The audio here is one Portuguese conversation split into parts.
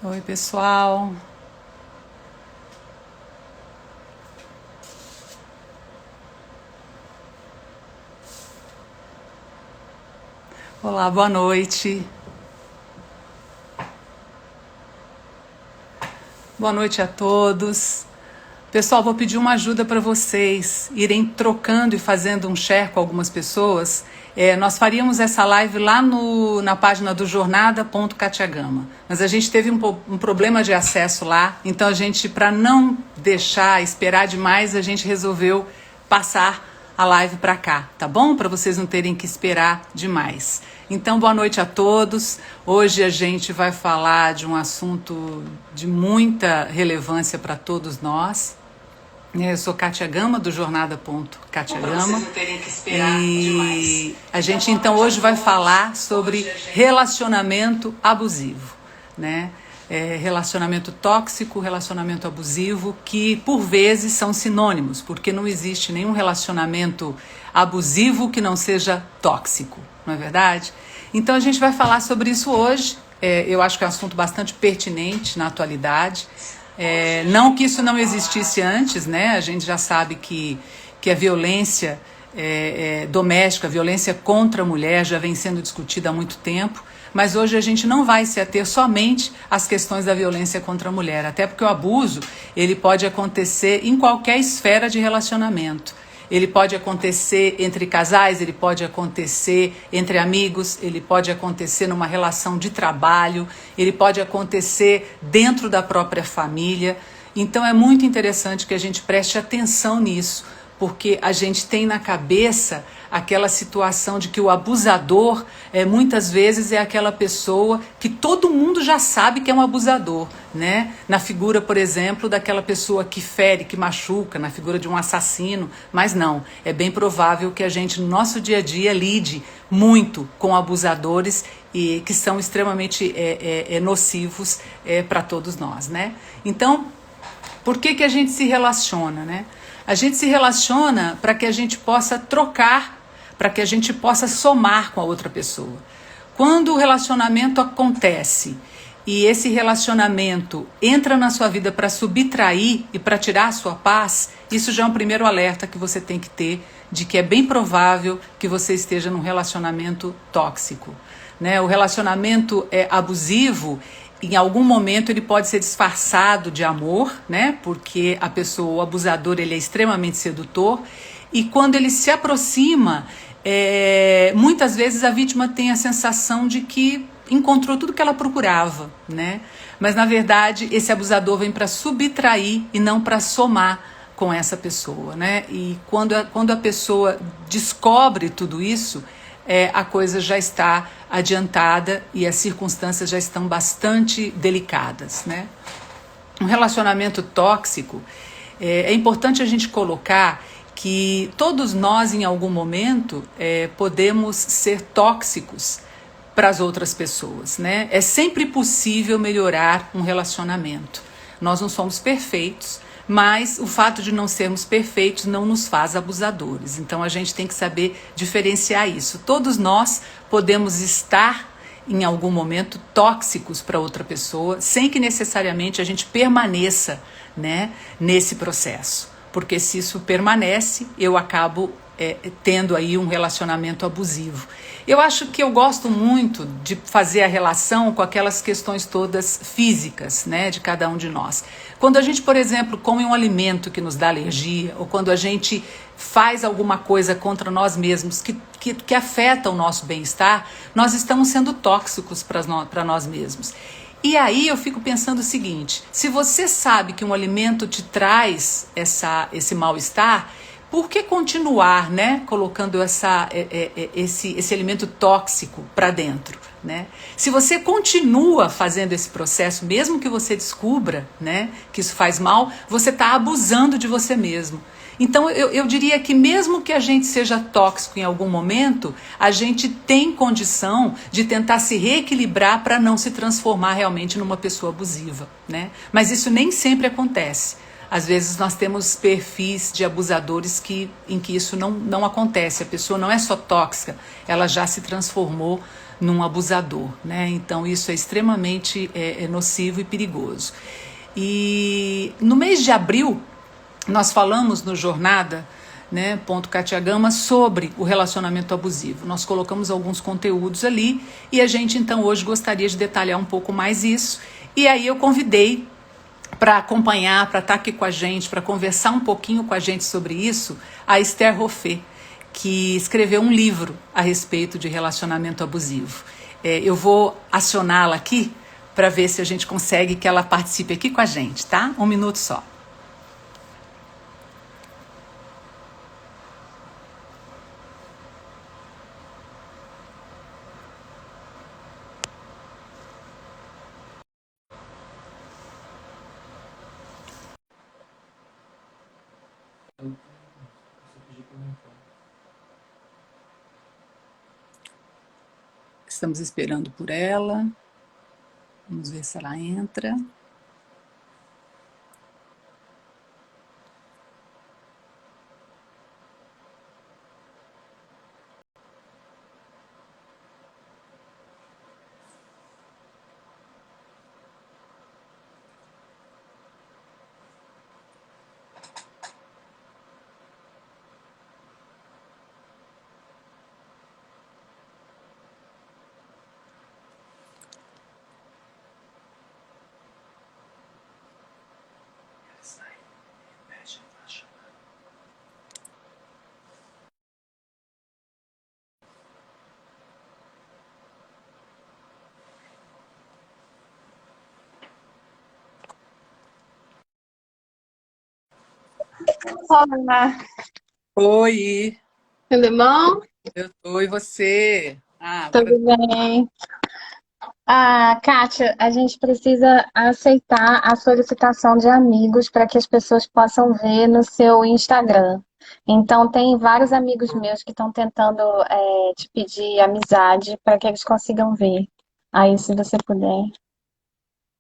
Oi, pessoal. Olá, boa noite. Boa noite a todos. Pessoal, vou pedir uma ajuda para vocês irem trocando e fazendo um share com algumas pessoas. Nós faríamos essa live lá na página do jornada.catiagama, mas a gente teve um problema de acesso lá, então a gente, para não deixar esperar demais, a gente resolveu passar a live para cá, tá bom? Para vocês não terem que esperar demais. Então, boa noite a todos. Hoje a gente vai falar de um assunto de muita relevância para todos nós. Eu sou Kátia Gama, do jornada.catiagama, e a gente então hoje vai falar sobre relacionamento abusivo, né? Relacionamento tóxico, relacionamento abusivo, que por vezes são sinônimos, porque não existe nenhum relacionamento abusivo que não seja tóxico, não é verdade? Então a gente vai falar sobre isso hoje. Eu acho que é um assunto bastante pertinente na atualidade. Não que isso não existisse antes, né? A gente já sabe que a violência doméstica, a violência contra a mulher já vem sendo discutida há muito tempo, mas hoje a gente não vai se ater somente às questões da violência contra a mulher, até porque o abuso ele pode acontecer em qualquer esfera de relacionamento. Ele pode acontecer entre casais, ele pode acontecer entre amigos, ele pode acontecer numa relação de trabalho, ele pode acontecer dentro da própria família. Então é muito interessante que a gente preste atenção nisso, porque a gente tem na cabeça aquela situação de que o abusador muitas vezes é aquela pessoa que todo mundo já sabe que é um abusador, né? Na figura, por exemplo, daquela pessoa que fere, que machuca, na figura de um assassino, mas não, é bem provável que a gente no nosso dia a dia lide muito com abusadores e que são extremamente nocivos para todos nós, né? Então, por que a gente se relaciona, né? A gente se relaciona para que a gente possa trocar, para que a gente possa somar com a outra pessoa. Quando o relacionamento acontece e esse relacionamento entra na sua vida para subtrair e para tirar a sua paz, isso já é um primeiro alerta que você tem que ter de que é bem provável que você esteja num relacionamento tóxico, né? O relacionamento abusivo, em algum momento ele pode ser disfarçado de amor, né? Porque a pessoa, o abusador, ele é extremamente sedutor, e quando ele se aproxima, muitas vezes a vítima tem a sensação de que encontrou tudo que ela procurava, né? Mas na verdade esse abusador vem para subtrair e não para somar com essa pessoa, né? E quando a pessoa descobre tudo isso, a coisa já está adiantada e as circunstâncias já estão bastante delicadas, né? Um relacionamento tóxico, é importante a gente colocar que todos nós em algum momento podemos ser tóxicos para as outras pessoas, né? É sempre possível melhorar um relacionamento. Nós não somos perfeitos, mas o fato de não sermos perfeitos não nos faz abusadores. Então a gente tem que saber diferenciar isso. Todos nós podemos estar em algum momento tóxicos para outra pessoa, sem que necessariamente a gente permaneça, né, nesse processo. Porque se isso permanece, eu acabo tendo aí um relacionamento abusivo. Eu acho que eu gosto muito de fazer a relação com aquelas questões todas físicas, né, de cada um de nós. Quando a gente, por exemplo, come um alimento que nos dá alergia, ou quando a gente faz alguma coisa contra nós mesmos que afeta o nosso bem-estar, nós estamos sendo tóxicos para nós mesmos. E aí eu fico pensando o seguinte: se você sabe que um alimento te traz esse mal-estar, por que continuar, né, colocando esse alimento tóxico para dentro, né? Se você continua fazendo esse processo, mesmo que você descubra, né, que isso faz mal, você está abusando de você mesmo. Então eu diria que mesmo que a gente seja tóxico em algum momento, a gente tem condição de tentar se reequilibrar para não se transformar realmente numa pessoa abusiva, né? Mas isso nem sempre acontece. Às vezes nós temos perfis de abusadores em que isso não acontece. A pessoa não é só tóxica, ela já se transformou num abusador, né? Então isso é extremamente nocivo e perigoso. E no mês de abril nós falamos no Jornada, né, ponto Katia Gama, sobre o relacionamento abusivo. Nós colocamos alguns conteúdos ali e a gente então hoje gostaria de detalhar um pouco mais isso. E aí eu convidei para acompanhar, para estar aqui com a gente, para conversar um pouquinho com a gente sobre isso, a Esther Roffé, que escreveu um livro a respeito de relacionamento abusivo. Eu vou acioná-la aqui para ver se a gente consegue que ela participe aqui com a gente, tá? Um minuto só. Estamos esperando por ela. Vamos ver se ela entra. Olá, Oi, tudo bom? eu tô e você? Ah, agora Tudo bem. Kátia, a gente precisa aceitar a solicitação de amigos para que as pessoas possam ver no seu Instagram. Então, tem vários amigos meus que estão tentando te pedir amizade para que eles consigam ver. Aí, se você puder.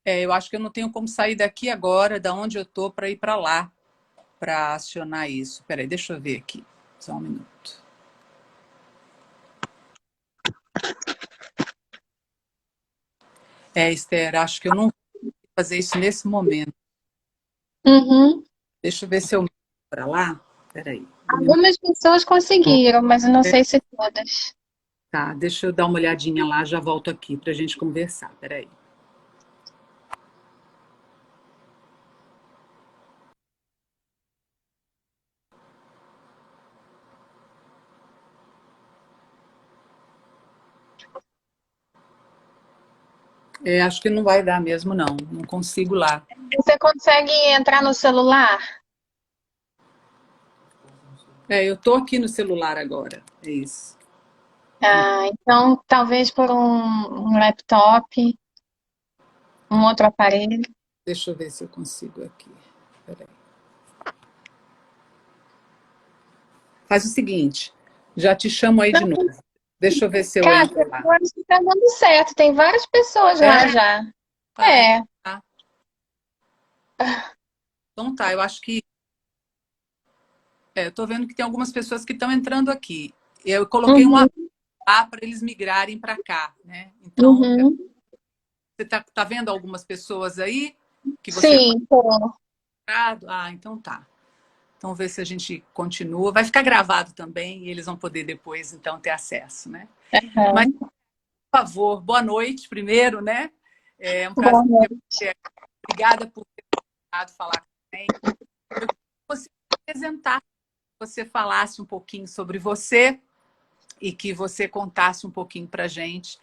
eu acho que eu não tenho como sair daqui agora, da onde eu tô, para ir para lá, para acionar isso. Peraí, deixa eu ver aqui. Só um minuto. Esther, acho que eu não vou fazer isso nesse momento. Uhum. Deixa eu ver se eu para lá. Peraí, um minuto. Algumas pessoas conseguiram, mas eu não sei se todas. Tá, deixa eu dar uma olhadinha lá, já volto aqui para a gente conversar. Peraí. Acho que não vai dar mesmo, não. Não consigo lá. Você consegue entrar no celular? Eu tô aqui no celular agora. É isso. Então talvez por um laptop, um outro aparelho. Deixa eu ver se eu consigo aqui. Peraí. Faz o seguinte, já te chamo aí de novo. Deixa eu ver se eu Kátia, entro lá. eu acho que tá dando certo. Tem várias pessoas lá É? já. Então É. tá. Então tá, eu acho que. Eu tô vendo que tem algumas pessoas que estão entrando aqui. Eu coloquei um Uhum, aviso lá para eles migrarem para cá, né? Então, uhum. você tá vendo algumas pessoas aí que você não Sim, tô. está? Ah, então tá. Então, ver se a gente continua. Vai ficar gravado também e eles vão poder depois, então, ter acesso, né? Mas, Aham. por favor, boa noite primeiro, né? É um prazer Boa ter noite. você aqui. Obrigada por ter tentado falar com a gente. Eu queria que você se apresentar, que você falasse um pouquinho sobre você e que você contasse um pouquinho para a gente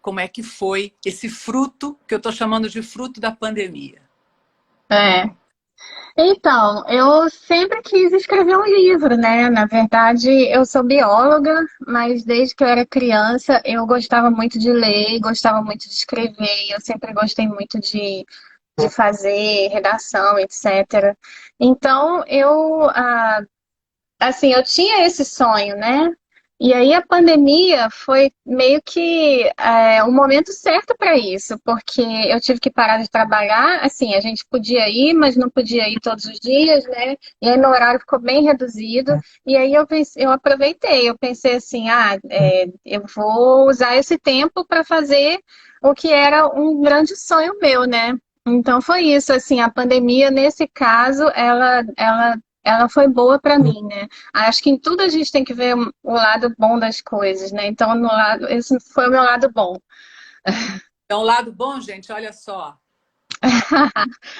como é que foi esse fruto, que eu estou chamando de fruto da pandemia. É. Então, eu sempre quis escrever um livro, né? Na verdade, eu sou bióloga, mas desde que eu era criança, eu gostava muito de ler, gostava muito de escrever, eu sempre gostei muito de fazer redação, etc. Então, assim, eu tinha esse sonho, né? E aí a pandemia foi meio que o momento certo para isso, porque eu tive que parar de trabalhar. Assim, a gente podia ir, mas não podia ir todos os dias, né? E aí meu horário ficou bem reduzido. E aí eu aproveitei, eu pensei assim, eu vou usar esse tempo para fazer o que era um grande sonho meu, né? Então foi isso, assim, a pandemia, nesse caso, ela foi boa para mim, né? Acho que em tudo a gente tem que ver o lado bom das coisas, né? Então, no lado, esse foi o meu lado bom. É um lado bom, gente, olha só.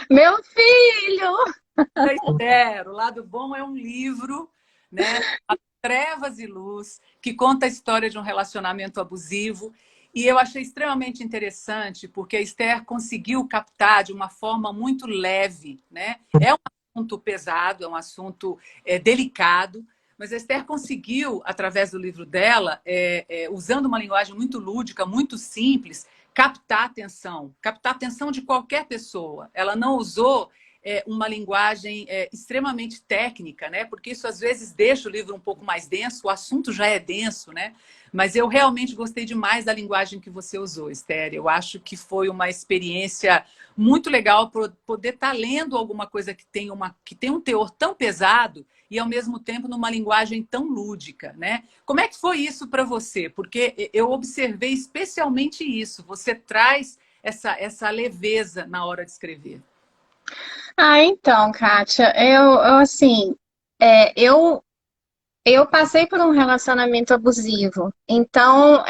Meu filho! Esther, o lado bom é um livro, né? Trevas e Luz, que conta a história de um relacionamento abusivo. E eu achei extremamente interessante, porque a Esther conseguiu captar de uma forma muito leve, né? É um assunto pesado, é um assunto delicado, mas a Esther conseguiu, através do livro dela, usando uma linguagem muito lúdica, muito simples, captar a atenção de qualquer pessoa. Ela não usou uma linguagem extremamente técnica, né? Porque isso às vezes deixa o livro um pouco mais denso, o assunto já é denso, né? Mas eu realmente gostei demais da linguagem que você usou, Esther. Eu acho que foi uma experiência muito legal poder estar lendo alguma coisa que tem um teor tão pesado e ao mesmo tempo numa linguagem tão lúdica, né? Como é que foi isso para você? Porque eu observei especialmente isso. Você traz essa leveza na hora de escrever. Então, Kátia, assim, eu passei por um relacionamento abusivo, então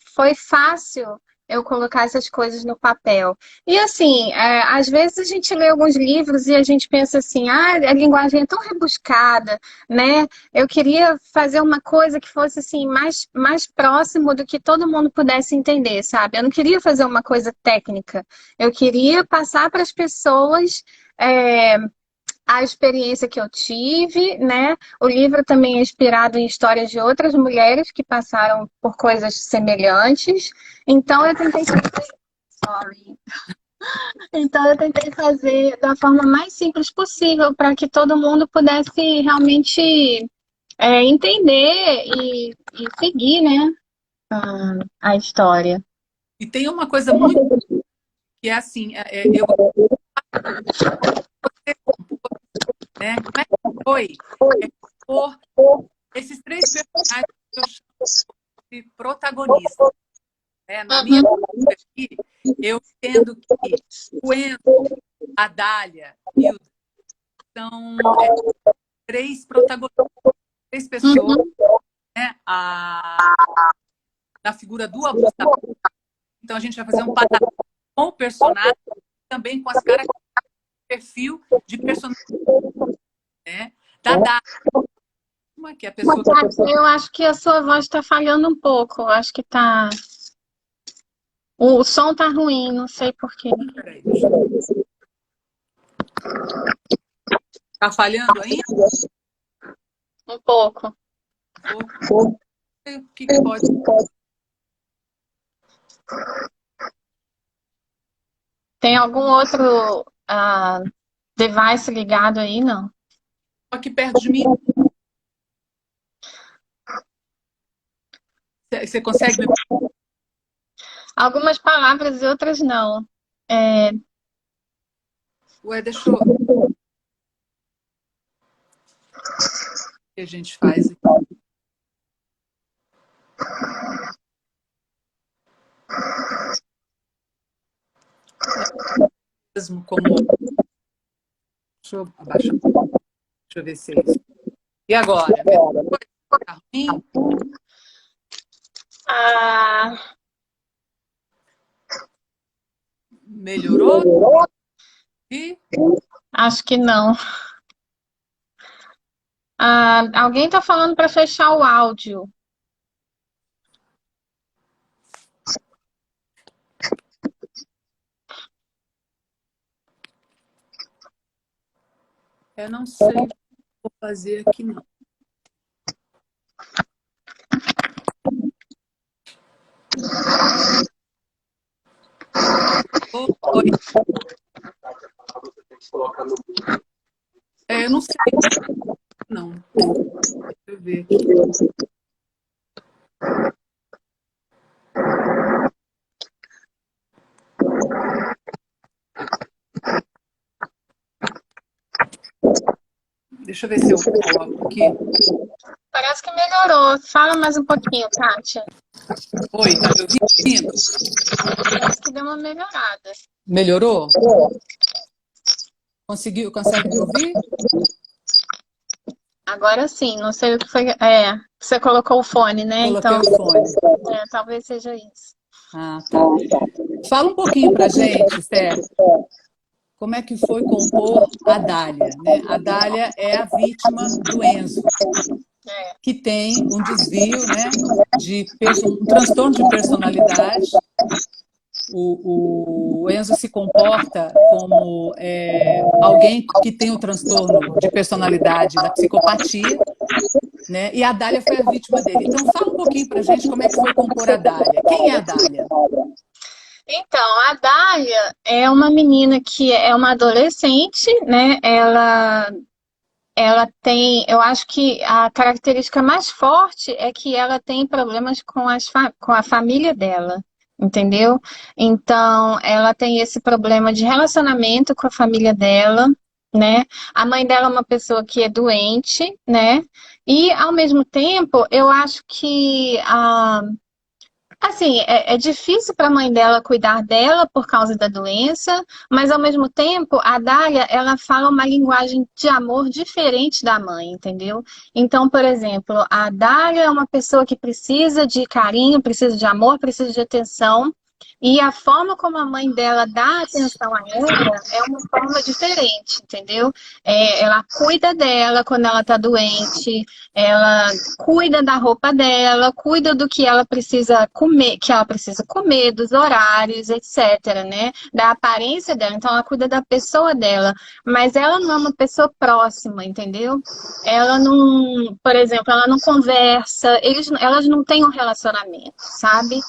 foi fácil eu colocar essas coisas no papel. E assim, às vezes a gente lê alguns livros e a gente pensa assim, a linguagem é tão rebuscada, né? Eu queria fazer uma coisa que fosse assim mais próximo do que todo mundo pudesse entender, sabe? Eu não queria fazer uma coisa técnica, eu queria passar para as pessoas. é, a experiência que eu tive, né? O livro também é inspirado em histórias de outras mulheres que passaram por coisas semelhantes. Então eu tentei fazer, sorry. Então eu tentei fazer da forma mais simples possível para que todo mundo pudesse realmente entender e seguir, né? A história. E tem uma coisa muito que é assim, eu você compôs, né? Como é que foi por esses três personagens que eu chamo de protagonistas, né? Na minha Uhum. aqui, eu entendo que o Enzo, a Dália e o são três protagonistas, três pessoas, Uhum. né? Na figura do abusador. Então a gente vai fazer um paralelo com o personagem, também com as características do perfil de personagem, né? Da Dália, que é a pessoa que. Eu acho que a sua voz está falhando um pouco. Eu acho que tá. O som tá ruim, não sei por quê. Peraí, deixa eu. Tá falhando ainda? Um pouco. Vou ver o que pode. Tem algum outro device ligado aí? Não. Aqui perto de mim. Você consegue me. Algumas palavras e outras não. É, Ué, deixa eu. O que a gente faz aqui? Mesmo como. Deixa eu abaixar. Deixa eu ver se é isso. E agora? Tá ruim? ah, Melhorou? E acho que não. Alguém tá falando para fechar o áudio. eu não sei o que vou fazer aqui, não. Oi. Eu não sei, não. Deixa eu ver aqui. Deixa eu ver se eu coloco aqui. Parece que melhorou. Fala mais um pouquinho, Kátia. Oi, tá me ouvindo? Parece que deu uma melhorada. Melhorou? Consegue me ouvir? Agora sim, não sei o que foi. Você colocou o fone, né? Coloquei Então, o fone. talvez seja isso. Ah, tá. Fala um pouquinho pra gente, Esther. Como é que foi compor a Dália, né? A Dália é a vítima do Enzo, que tem um desvio, né, um transtorno de personalidade. O Enzo se comporta como alguém que tem o transtorno de personalidade da psicopatia, né? E a Dália foi a vítima dele. Então fala um pouquinho pra gente como é que foi compor a Dália. Quem é a Dália? Então, a Dália é uma menina que é uma adolescente, né? Ela tem, eu acho que a característica mais forte é que ela tem problemas com a família dela, entendeu? Então, ela tem esse problema de relacionamento com a família dela, né? A mãe dela é uma pessoa que é doente, né? E, ao mesmo tempo, eu acho que assim, é difícil para a mãe dela cuidar dela por causa da doença, mas ao mesmo tempo a Dália, ela fala uma linguagem de amor diferente da mãe, entendeu? Então, por exemplo, a Dália é uma pessoa que precisa de carinho, precisa de amor, precisa de atenção, e a forma como a mãe dela dá atenção a ela é uma forma diferente, entendeu? Ela cuida dela quando ela tá doente, ela cuida da roupa dela, cuida do que ela precisa comer, dos horários, etc, né? Da aparência dela, então ela cuida da pessoa dela, mas ela não é uma pessoa próxima, entendeu? Ela não, por exemplo, ela não conversa, elas não têm um relacionamento, sabe?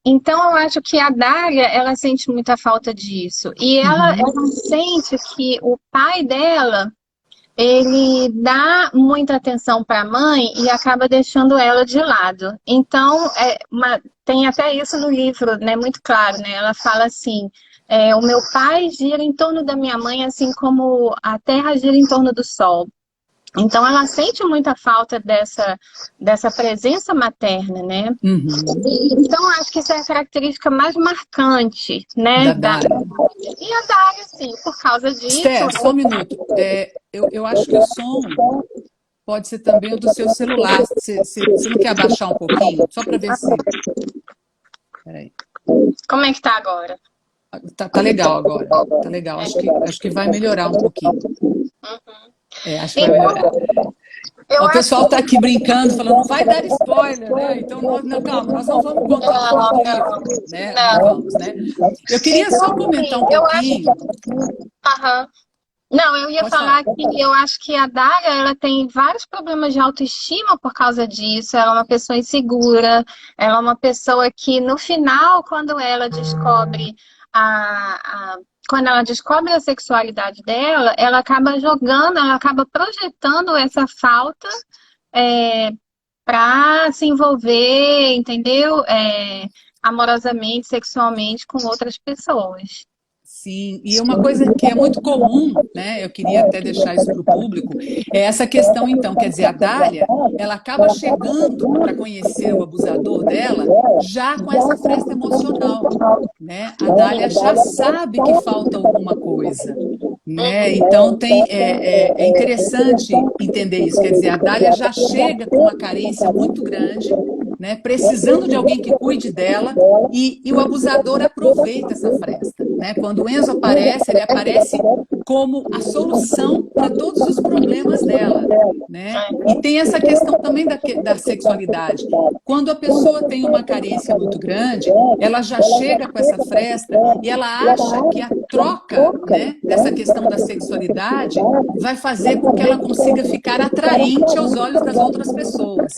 Então eu acho que a Dália, ela sente muita falta disso. E ela sente que o pai dela, ele dá muita atenção para a mãe e acaba deixando ela de lado. Então, tem até isso no livro, né, muito claro, né? Ela fala assim, o meu pai gira em torno da minha mãe, assim como a terra gira em torno do sol. Então, ela sente muita falta dessa presença materna, né? Então, acho que essa é a característica mais marcante, né? Da Dália. E a Dália, sim, por causa disso... Esther, só um minuto. Eu acho que o som pode ser também o do seu celular. Você não quer abaixar um pouquinho? Só para ver se... Peraí. Como é que tá agora? Tá legal agora. Tá legal. Acho que vai melhorar um pouquinho. Acho que vai melhorar. O pessoal tá aqui brincando, falando, não vai dar spoiler, né? Então, calma, nós não vamos contar todo o livro, né? Não vamos, né? Eu queria só comentar um pouquinho. Não, eu ia falar que eu acho que a Dália, ela tem vários problemas de autoestima por causa disso. Ela é uma pessoa insegura, ela é uma pessoa que, no final, quando ela descobre a sexualidade dela, ela acaba jogando, ela acaba projetando essa falta para se envolver, entendeu? Amorosamente, sexualmente com outras pessoas. Sim, e uma coisa que é muito comum, né, eu queria até deixar isso para o público, é essa questão então, quer dizer, a Dália, ela acaba chegando para conhecer o abusador dela já com essa fresta emocional, né? A Dália já sabe que falta alguma coisa, né? Então é interessante entender isso, quer dizer, a Dália já chega com uma carência muito grande, né, precisando de alguém que cuide dela, e o abusador aproveita essa fresta, né? Quando o Enzo aparece, ele aparece como a solução para todos os problemas dela, né? E tem essa questão também da sexualidade. Quando a pessoa tem uma carência muito grande, ela já chega com essa fresta e ela acha que a troca, né, dessa questão da sexualidade vai fazer com que ela consiga ficar atraente aos olhos das outras pessoas.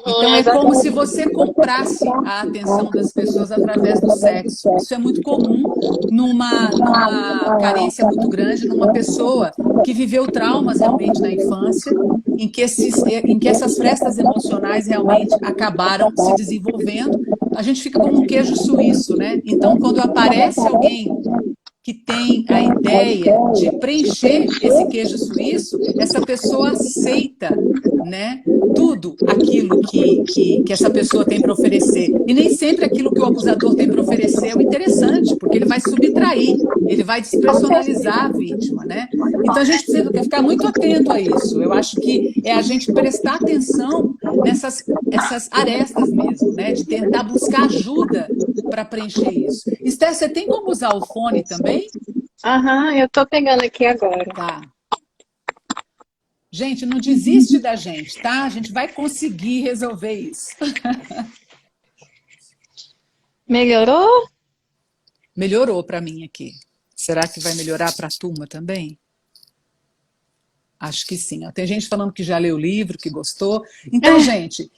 Então é como se você comprasse a atenção das pessoas através do sexo. Isso é muito comum numa carência muito grande, numa pessoa que viveu traumas realmente na infância, em que essas frestas emocionais realmente acabaram se desenvolvendo. A gente fica como um queijo suíço, né? Então, quando aparece alguém que tem a ideia de preencher esse queijo suíço, essa pessoa aceita, né, tudo aquilo que essa pessoa tem para oferecer. E nem sempre aquilo que o abusador tem para oferecer é o interessante, porque ele vai subtrair, ele vai despersonalizar a vítima, né? Então a gente precisa ficar muito atento a isso. Eu acho que é a gente prestar atenção nessas essas arestas mesmo, né? De tentar buscar ajuda para preencher isso. Esther, você tem como usar o fone também? Aham, eu tô pegando aqui agora. Tá. Gente, não desiste da gente, tá? A gente vai conseguir resolver isso. Melhorou? Melhorou para mim aqui. Será que vai melhorar para a turma também? Acho que sim. Tem gente falando que já leu o livro, que gostou. Então, gente,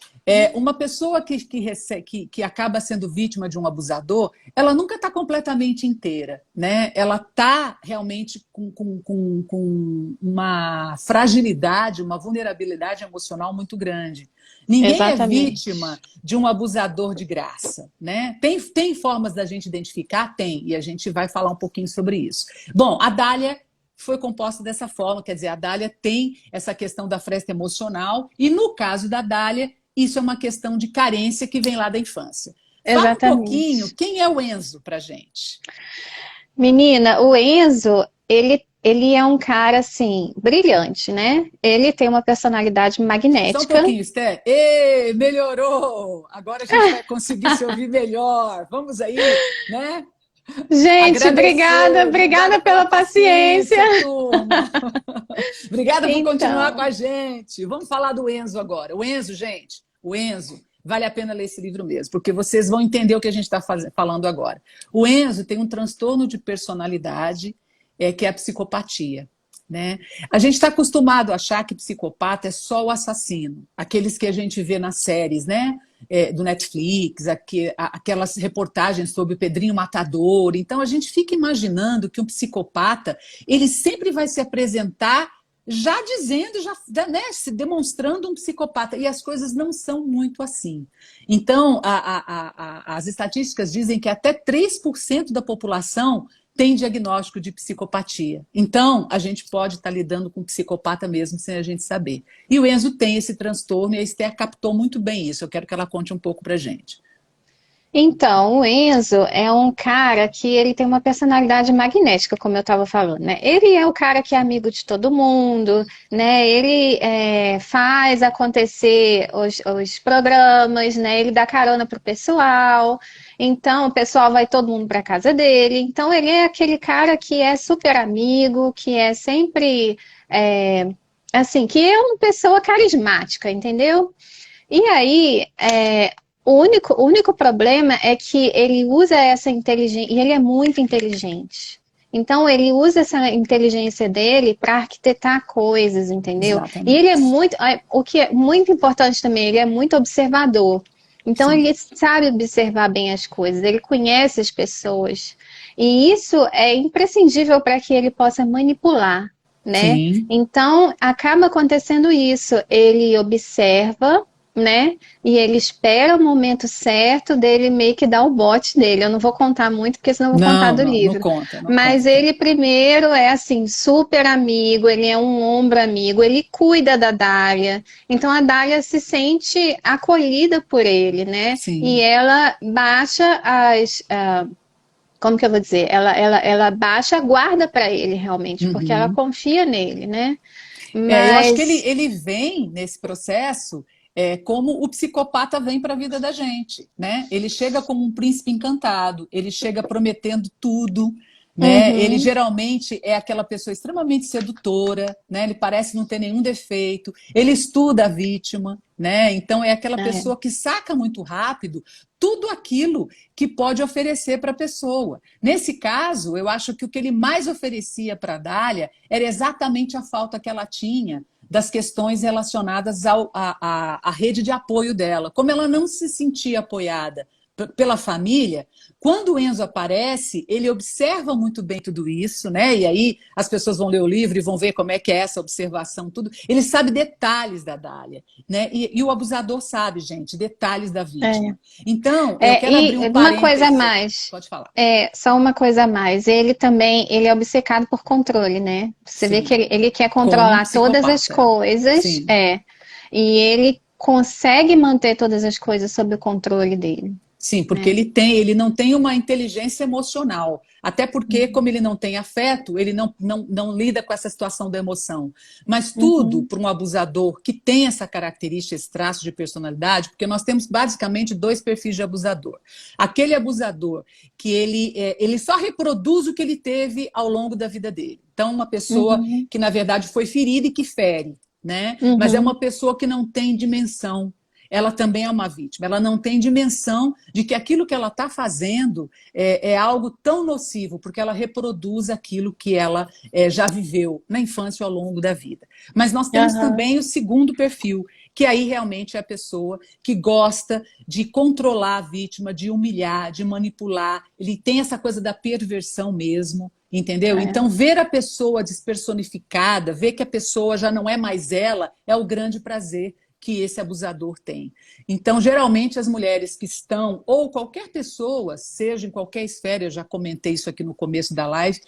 uma pessoa que acaba sendo vítima de um abusador, ela nunca está completamente inteira, né? Ela está realmente com uma fragilidade, uma vulnerabilidade emocional muito grande. Ninguém é Exatamente. vítima de um abusador de graça, né? Tem formas da gente identificar? Tem, e a gente vai falar um pouquinho sobre isso. Bom, a Dália foi composta dessa forma, quer dizer, a Dália tem essa questão da fresta emocional e no caso da Dália, isso é uma questão de carência que vem lá da infância. Fala um pouquinho, Exatamente. quem é o Enzo pra gente? Menina, o Enzo, ele é um cara, assim, brilhante, né? Ele tem uma personalidade Só um magnética. pouquinho, Esther. Ê, melhorou! Agora a gente vai conseguir se ouvir melhor. Vamos aí, né? Gente, obrigada, Agradecer, obrigada obrigada pela pela paciência. paciência, turma. Obrigada por continuar com Então, a gente. Vamos falar do Enzo agora. O Enzo, gente, o Enzo, vale a pena ler esse livro mesmo, porque vocês vão entender o que a gente está falando agora. O Enzo tem um transtorno de personalidade, que é a psicopatia. Né? A gente está acostumado a achar que psicopata é só o assassino, aqueles que a gente vê nas séries, né? Do Netflix, aquelas reportagens sobre o Pedrinho Matador. Então a gente fica imaginando que um psicopata ele sempre vai se apresentar já dizendo, né, se demonstrando um psicopata. E as coisas não são muito assim. Então, as estatísticas dizem que até 3% da população tem diagnóstico de psicopatia. Então, a gente pode estar lidando com um psicopata mesmo sem a gente saber. E o Enzo tem esse transtorno e a Esther captou muito bem isso. Eu quero que ela conte um pouco pra gente. o Enzo é um cara que ele tem uma personalidade magnética, como eu estava falando, né? Ele é o cara que é amigo de todo mundo, né? Ele faz acontecer os programas, né? Ele dá carona pro pessoal. Então, o pessoal vai todo mundo para casa dele. Então, ele é aquele cara que é super amigo, que é sempre assim, que é uma pessoa carismática, entendeu? E aí, o único problema é que ele usa essa inteligência, e ele é muito inteligente. Então, ele usa essa inteligência dele para arquitetar coisas, entendeu? E ele é Exatamente. muito. O que é muito importante também, ele é muito observador. Então, Sim. ele sabe observar bem as coisas, ele conhece as pessoas. E isso é imprescindível para que ele possa manipular, né? Sim. Então, acaba acontecendo isso. Ele observa, né? E ele espera o momento certo dele meio que dar o bote dele. Eu não vou contar muito, porque senão eu vou contar Não, do não, não livro. conta, não Mas conta. ele primeiro é assim, super amigo, ele é um ombro amigo, ele cuida da Dália. Então a Dália se sente acolhida por ele, né? E Sim. ela baixa como que eu vou dizer? Ela baixa a guarda para ele realmente, porque ela Uhum. confia nele, né? Eu acho que ele, Mas ele vem nesse processo como o psicopata vem para a vida da gente, né? Ele chega como um príncipe encantado, ele chega prometendo tudo, né? Ele uhum, geralmente é aquela pessoa extremamente sedutora, né? Ele parece não ter nenhum defeito, ele estuda a vítima, né? Então é aquela é. pessoa que saca muito rápido tudo aquilo que pode oferecer para a pessoa. Nesse caso, eu acho que o que ele mais oferecia para a Dália era exatamente a falta que ela tinha das questões relacionadas à rede de apoio dela. Como ela não se sentia apoiada pela família, quando o Enzo aparece, ele observa muito bem tudo isso, né? E aí as pessoas vão ler o livro e vão ver como é que é essa observação, tudo. Ele sabe detalhes da Dália, né? E o abusador sabe, gente, detalhes da vítima. Então, eu quero abrir um E uma coisa a parênteses aqui. mais, Pode falar. só uma coisa a mais. Ele também, ele é obcecado por controle, né? Você vê que Sim, ele quer como um controlar todas as psicopata. coisas, Sim. e ele consegue manter todas as coisas sob o controle dele, Sim, porque né? ele não tem uma inteligência emocional. Até porque, como ele não tem afeto, ele não lida com essa situação da emoção. Mas tudo Uhum, para um abusador que tem essa característica, esse traço de personalidade, porque nós temos basicamente dois perfis de abusador. Aquele abusador que ele só reproduz o que ele teve ao longo da vida dele. Então, uma pessoa uhum, que, na verdade, foi ferida e que fere, né? Mas é uhum, uma pessoa que não tem dimensão, ela também é uma vítima. Ela não tem dimensão de que aquilo que ela está fazendo é algo tão nocivo, porque ela reproduz aquilo que ela já viveu na infância ou ao longo da vida. Mas nós temos aham, também o segundo perfil, que aí realmente é a pessoa que gosta de controlar a vítima, de humilhar, de manipular. Ele tem essa coisa da perversão mesmo. Entendeu? é, Então, ver a pessoa despersonificada, ver que a pessoa já não é mais ela, é o grande prazer que esse abusador tem. Então, geralmente, as mulheres que estão, ou qualquer pessoa, seja em qualquer esfera, eu já comentei isso aqui no começo da live,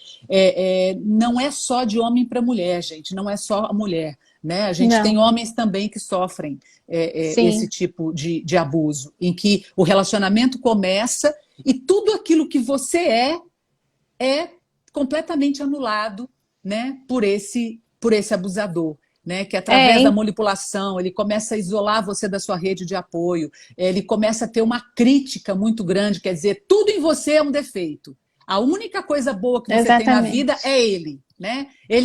não é só de homem para mulher, gente, não é só a mulher. Né? A gente tem não, homens também que sofrem esse sim, tipo de abuso, em que o relacionamento começa e tudo aquilo que você é completamente anulado, né, por esse abusador. Né, que através da hein? manipulação ele começa a isolar você da sua rede de apoio, ele começa a ter uma crítica muito grande, quer dizer, tudo em você é um defeito. A única coisa boa que você tem na vida Exatamente. é ele, né? É,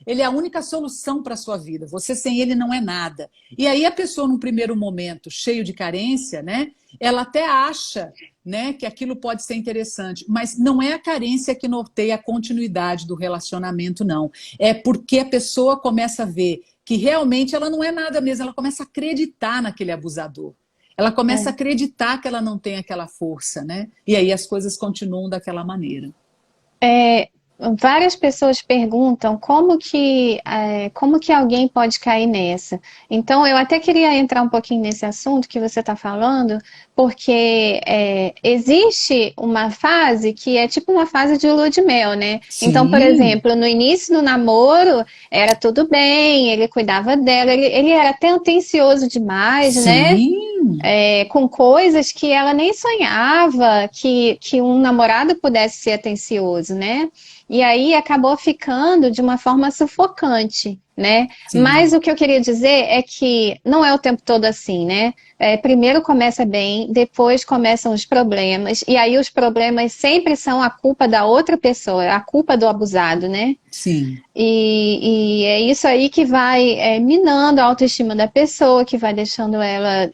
Ele é a única solução para a sua vida. Você sem ele não é nada. E aí a pessoa, num primeiro momento, cheio de carência, né? Ela até acha, né, que aquilo pode ser interessante, mas não é a carência que norteia a continuidade do relacionamento, não. É porque a pessoa começa a ver que realmente ela não é nada mesmo, ela começa a acreditar naquele abusador. Ela começa a é. acreditar que ela não tem aquela força, né? E aí as coisas continuam daquela maneira. É, várias pessoas perguntam como que alguém pode cair nessa. Então, eu até queria entrar um pouquinho nesse assunto que você está falando, porque existe uma fase que é tipo uma fase de lua de mel, né? Então, por Sim, exemplo, no início do namoro, era tudo bem, ele cuidava dela, ele era até atencioso demais, né? sim, Com coisas que ela nem sonhava que um namorado pudesse ser atencioso, né? E aí acabou ficando de uma forma sufocante, né? Mas sim. o que eu queria dizer é que não é o tempo todo assim, né? Primeiro começa bem, depois começam os problemas, e aí os problemas sempre são a culpa da outra pessoa, a culpa do abusado, né? Sim. E é isso aí que vai minando a autoestima da pessoa, que vai deixando ela.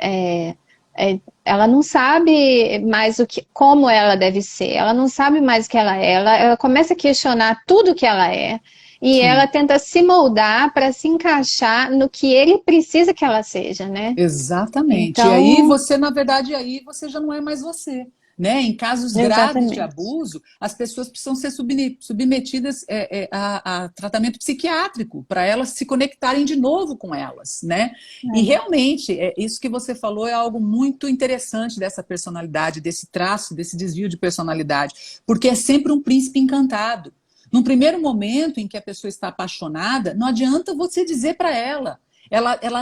Ela não sabe mais como ela deve ser, ela não sabe mais o que ela é, ela começa a questionar tudo que ela é, e ela Sim. tenta se moldar para se encaixar no que ele precisa que ela seja, né? Exatamente. E aí Então, você, na verdade, aí você já não é mais você. Né? Em casos graves de exatamente. abuso, as pessoas precisam ser submetidas a tratamento psiquiátrico para elas se conectarem de novo com elas, né? E realmente, isso que você falou é algo muito interessante dessa personalidade, desse traço, desse desvio de personalidade, porque é sempre um príncipe encantado. Num primeiro momento em que a pessoa está apaixonada, não adianta você dizer para ela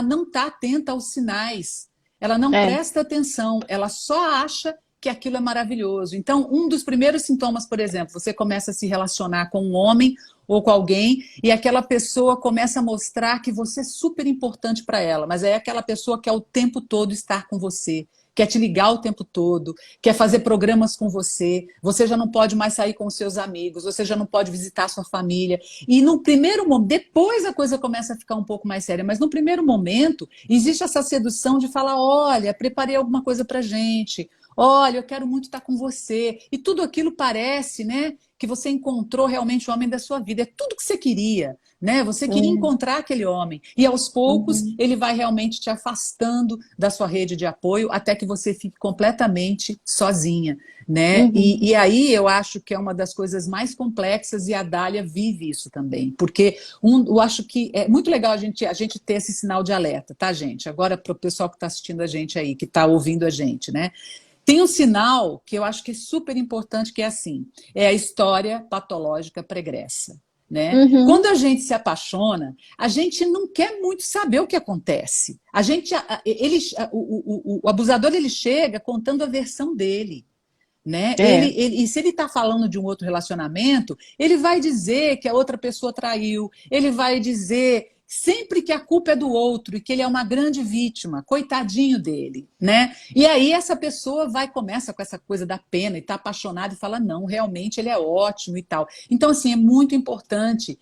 não está atenta aos sinais, ela não É, presta atenção, ela só acha que aquilo é maravilhoso. Então, um dos primeiros sintomas, por exemplo, você começa a se relacionar com um homem ou com alguém e aquela pessoa começa a mostrar que você é super importante para ela, mas é aquela pessoa que quer o tempo todo estar com você, quer te ligar o tempo todo, quer fazer programas com você, você já não pode mais sair com os seus amigos, você já não pode visitar a sua família. E no primeiro momento, depois a coisa começa a ficar um pouco mais séria, mas no primeiro momento existe essa sedução de falar: olha, preparei alguma coisa pra gente, olha, eu quero muito estar com você. E tudo aquilo parece, né, que você encontrou realmente o homem da sua vida. É tudo que você queria, né? Você queria encontrar aquele homem. E aos poucos Uhum. ele vai realmente te afastando da sua rede de apoio até que você fique completamente sozinha, né? Uhum. E aí eu acho que é uma das coisas mais complexas e a Dália vive isso também. Porque eu acho que é muito legal a gente ter esse sinal de alerta, tá, gente? Agora, para o pessoal que está assistindo a gente aí, que está ouvindo a gente, né? Tem um sinal que eu acho que é super importante, que é assim, é a história patológica pregressa. Né? Uhum. Quando a gente se apaixona, a gente não quer muito saber o que acontece. O abusador ele chega contando a versão dele. Né? É. E se ele está falando de um outro relacionamento, ele vai dizer que a outra pessoa traiu, ele vai dizer sempre que a culpa é do outro e que ele é uma grande vítima, coitadinho dele, né? E aí essa pessoa começa com essa coisa da pena e está apaixonada e fala, não, realmente ele é ótimo e tal. Então, assim, é muito importante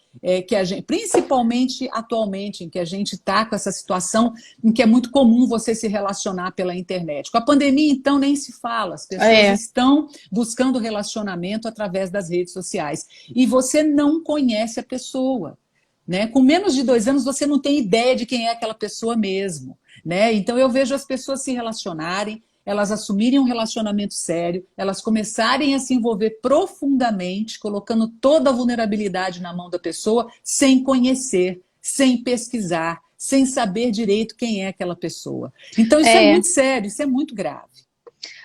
que a gente, principalmente atualmente, em que a gente está com essa situação em que é muito comum você se relacionar pela internet. Com a pandemia, então, nem se fala. As pessoas É. estão buscando relacionamento através das redes sociais. E você não conhece a pessoa. Né? Com menos de 2 anos, você não tem ideia de quem é aquela pessoa mesmo. Né? Então, eu vejo as pessoas se relacionarem, elas assumirem um relacionamento sério, elas começarem a se envolver profundamente, colocando toda a vulnerabilidade na mão da pessoa, sem conhecer, sem pesquisar, sem saber direito quem é aquela pessoa. Então, isso é É. muito sério, isso é muito grave.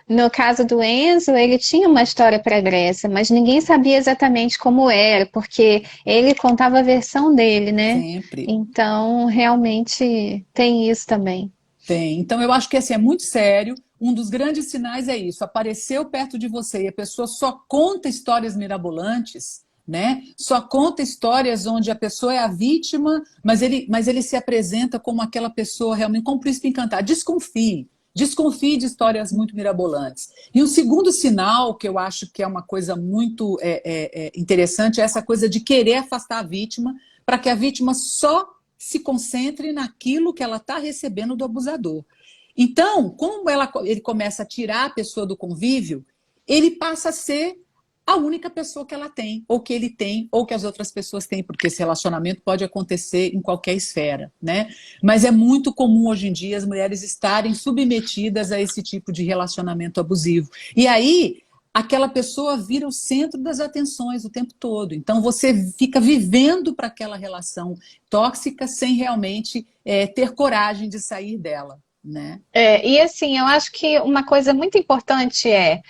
No caso do Enzo, ele tinha uma história pregressa, mas ninguém sabia exatamente como era, porque ele contava a versão dele, né? Sempre. Então, realmente tem isso também. Tem. Então, eu acho que assim, é muito sério. Um dos grandes sinais é isso: apareceu perto de você e a pessoa só conta histórias mirabolantes, né? Só conta histórias onde a pessoa é a vítima, mas ele se apresenta como aquela pessoa realmente, como o príncipe encantado. Desconfie. Desconfie de histórias muito mirabolantes. E um segundo sinal, que eu acho que é uma coisa muito interessante, é essa coisa de querer afastar a vítima, para que a vítima só se concentre naquilo que ela está recebendo do abusador. Então, como ele começa a tirar a pessoa do convívio, ele passa a ser a única pessoa que ela tem, ou que ele tem, ou que as outras pessoas têm, porque esse relacionamento pode acontecer em qualquer esfera, né? Mas é muito comum hoje em dia as mulheres estarem submetidas a esse tipo de relacionamento abusivo. E aí, aquela pessoa vira o centro das atenções o tempo todo. Então, você fica vivendo para aquela relação tóxica sem realmente ter coragem de sair dela, né? E assim, eu acho que uma coisa muito importante é,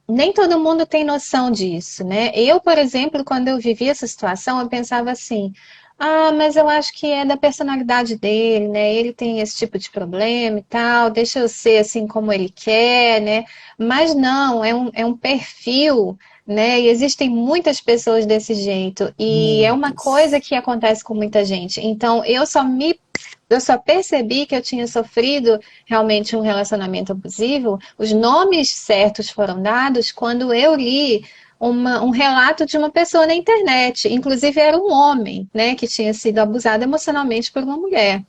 nem todo mundo tem noção disso, né? Eu, por exemplo, quando eu vivi essa situação, eu pensava assim, ah, mas eu acho que é da personalidade dele, né? Ele tem esse tipo de problema e tal, deixa eu ser assim como ele quer, né? Mas não, é um perfil, né? E existem muitas pessoas desse jeito, e é uma Muitas. coisa que acontece com muita gente. Então, eu só percebi que eu tinha sofrido realmente um relacionamento abusivo, os nomes certos foram dados quando eu li um relato de uma pessoa na internet. Inclusive era um homem, né, que tinha sido abusado emocionalmente por uma mulher.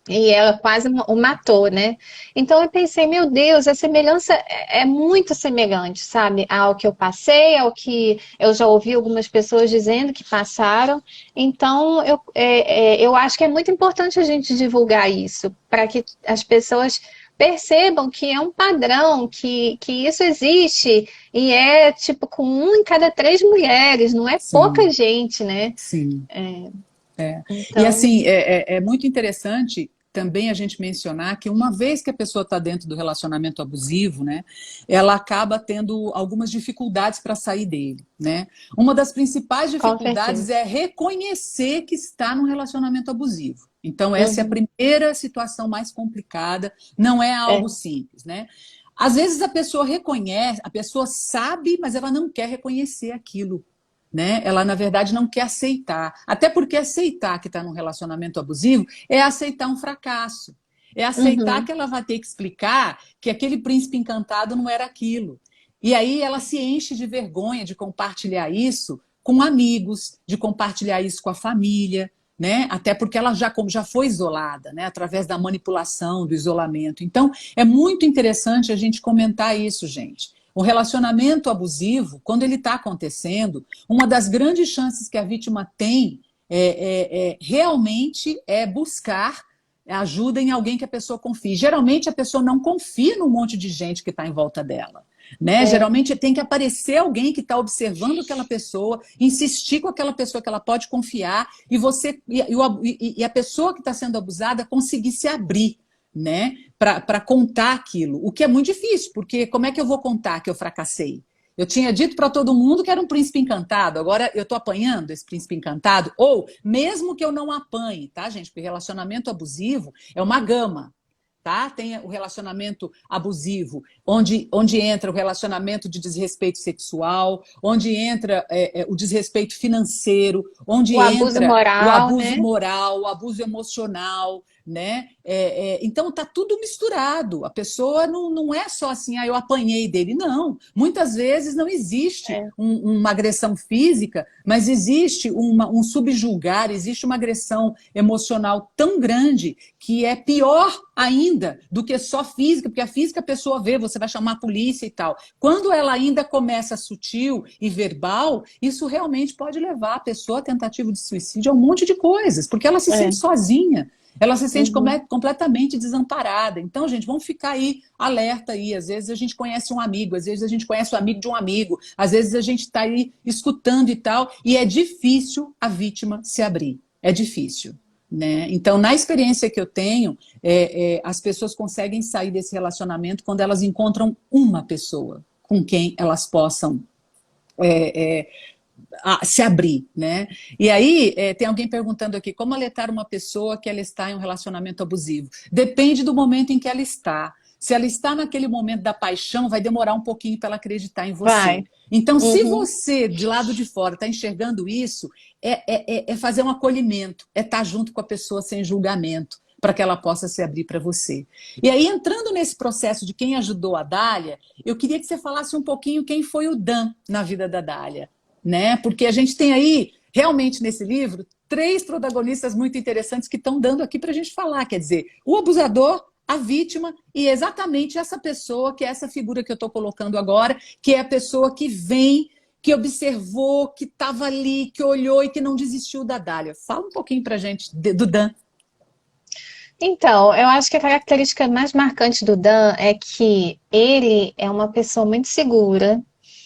E ela quase o matou, né? Então eu pensei, meu Deus, a semelhança é muito semelhante, sabe? Ao que eu passei, ao que eu já ouvi algumas pessoas dizendo que passaram. Então eu acho que é muito importante a gente divulgar isso, para que as pessoas percebam que é um padrão, que isso existe, e é tipo com 1 em cada 3 mulheres, não é pouca Sim, gente, né? sim. E Então, assim, é muito interessante também a gente mencionar que uma vez que a pessoa está dentro do relacionamento abusivo, né, ela acaba tendo algumas dificuldades para sair dele, né? Uma das principais com dificuldades certeza. é reconhecer que está num relacionamento abusivo. Então, essa é a Uhum. primeira situação mais complicada, não é algo É. simples, né? Às vezes a pessoa reconhece, a pessoa sabe, mas ela não quer reconhecer aquilo, né? Ela, na verdade, não quer aceitar. Até porque aceitar que está num relacionamento abusivo é aceitar um fracasso. É aceitar Uhum. que ela vai ter que explicar que aquele príncipe encantado não era aquilo. E aí ela se enche de vergonha de compartilhar isso com amigos, de compartilhar isso com a família, né? Até porque ela já foi isolada, né? Através da manipulação, do isolamento. Então, é muito interessante a gente comentar isso, gente. O relacionamento abusivo, quando ele está acontecendo, uma das grandes chances que a vítima tem realmente é buscar ajuda em alguém que a pessoa confie. Geralmente a pessoa não confia num monte de gente que está em volta dela. Né? Geralmente tem que aparecer alguém que está observando aquela pessoa, insistir com aquela pessoa que ela pode confiar e a pessoa que está sendo abusada conseguir se abrir, né? Para contar aquilo. O que é muito difícil, porque como é que eu vou contar que eu fracassei? Eu tinha dito para todo mundo que era um príncipe encantado, agora eu estou apanhando esse príncipe encantado, ou mesmo que eu não apanhe, tá, gente? Porque relacionamento abusivo é uma gama. Tá? Tem o relacionamento abusivo, onde entra o relacionamento de desrespeito sexual, onde entra o desrespeito financeiro, onde O abuso entra o moral, abuso né? moral, o abuso emocional, né? Então tá tudo misturado. A pessoa não é só assim, eu apanhei dele. Não. Muitas vezes não existe É, uma agressão física, mas existe um subjulgar, existe uma agressão emocional tão grande que é pior ainda do que só física, porque a física a pessoa vê, você vai chamar a polícia e tal. Quando ela ainda começa sutil e verbal, isso realmente pode levar a pessoa à tentativa de suicídio a um monte de coisas, porque ela se é. sente sozinha. Ela se sente Uhum. completamente desamparada. Então, gente, vamos ficar aí alerta aí. Às vezes a gente conhece um amigo, às vezes a gente conhece o amigo de um amigo, às vezes a gente está aí escutando e tal, e é difícil a vítima se abrir. É difícil. Né? Então, na experiência que eu tenho, as pessoas conseguem sair desse relacionamento quando elas encontram uma pessoa com quem elas possam se abrir, né? E aí, tem alguém perguntando aqui, como alertar uma pessoa que ela está em um relacionamento abusivo? Depende do momento em que ela está. Se ela está naquele momento da paixão, vai demorar um pouquinho para ela acreditar em você. Vai. Então, se Uhum. você, de lado de fora, está enxergando isso, é fazer um acolhimento, é estar junto com a pessoa sem julgamento, para que ela possa se abrir para você. E aí, entrando nesse processo de quem ajudou a Dália, eu queria que você falasse um pouquinho quem foi o Dan na vida da Dália, né? Porque a gente tem aí, realmente nesse livro, três protagonistas muito interessantes que estão dando aqui para a gente falar. Quer dizer, o abusador, a vítima e exatamente essa pessoa, que é essa figura que eu estou colocando agora, que é a pessoa que vem, que observou, que estava ali, que olhou e que não desistiu da Dália. Fala um pouquinho para a gente do Dan. Então, eu acho que a característica mais marcante do Dan é que ele é uma pessoa muito segura,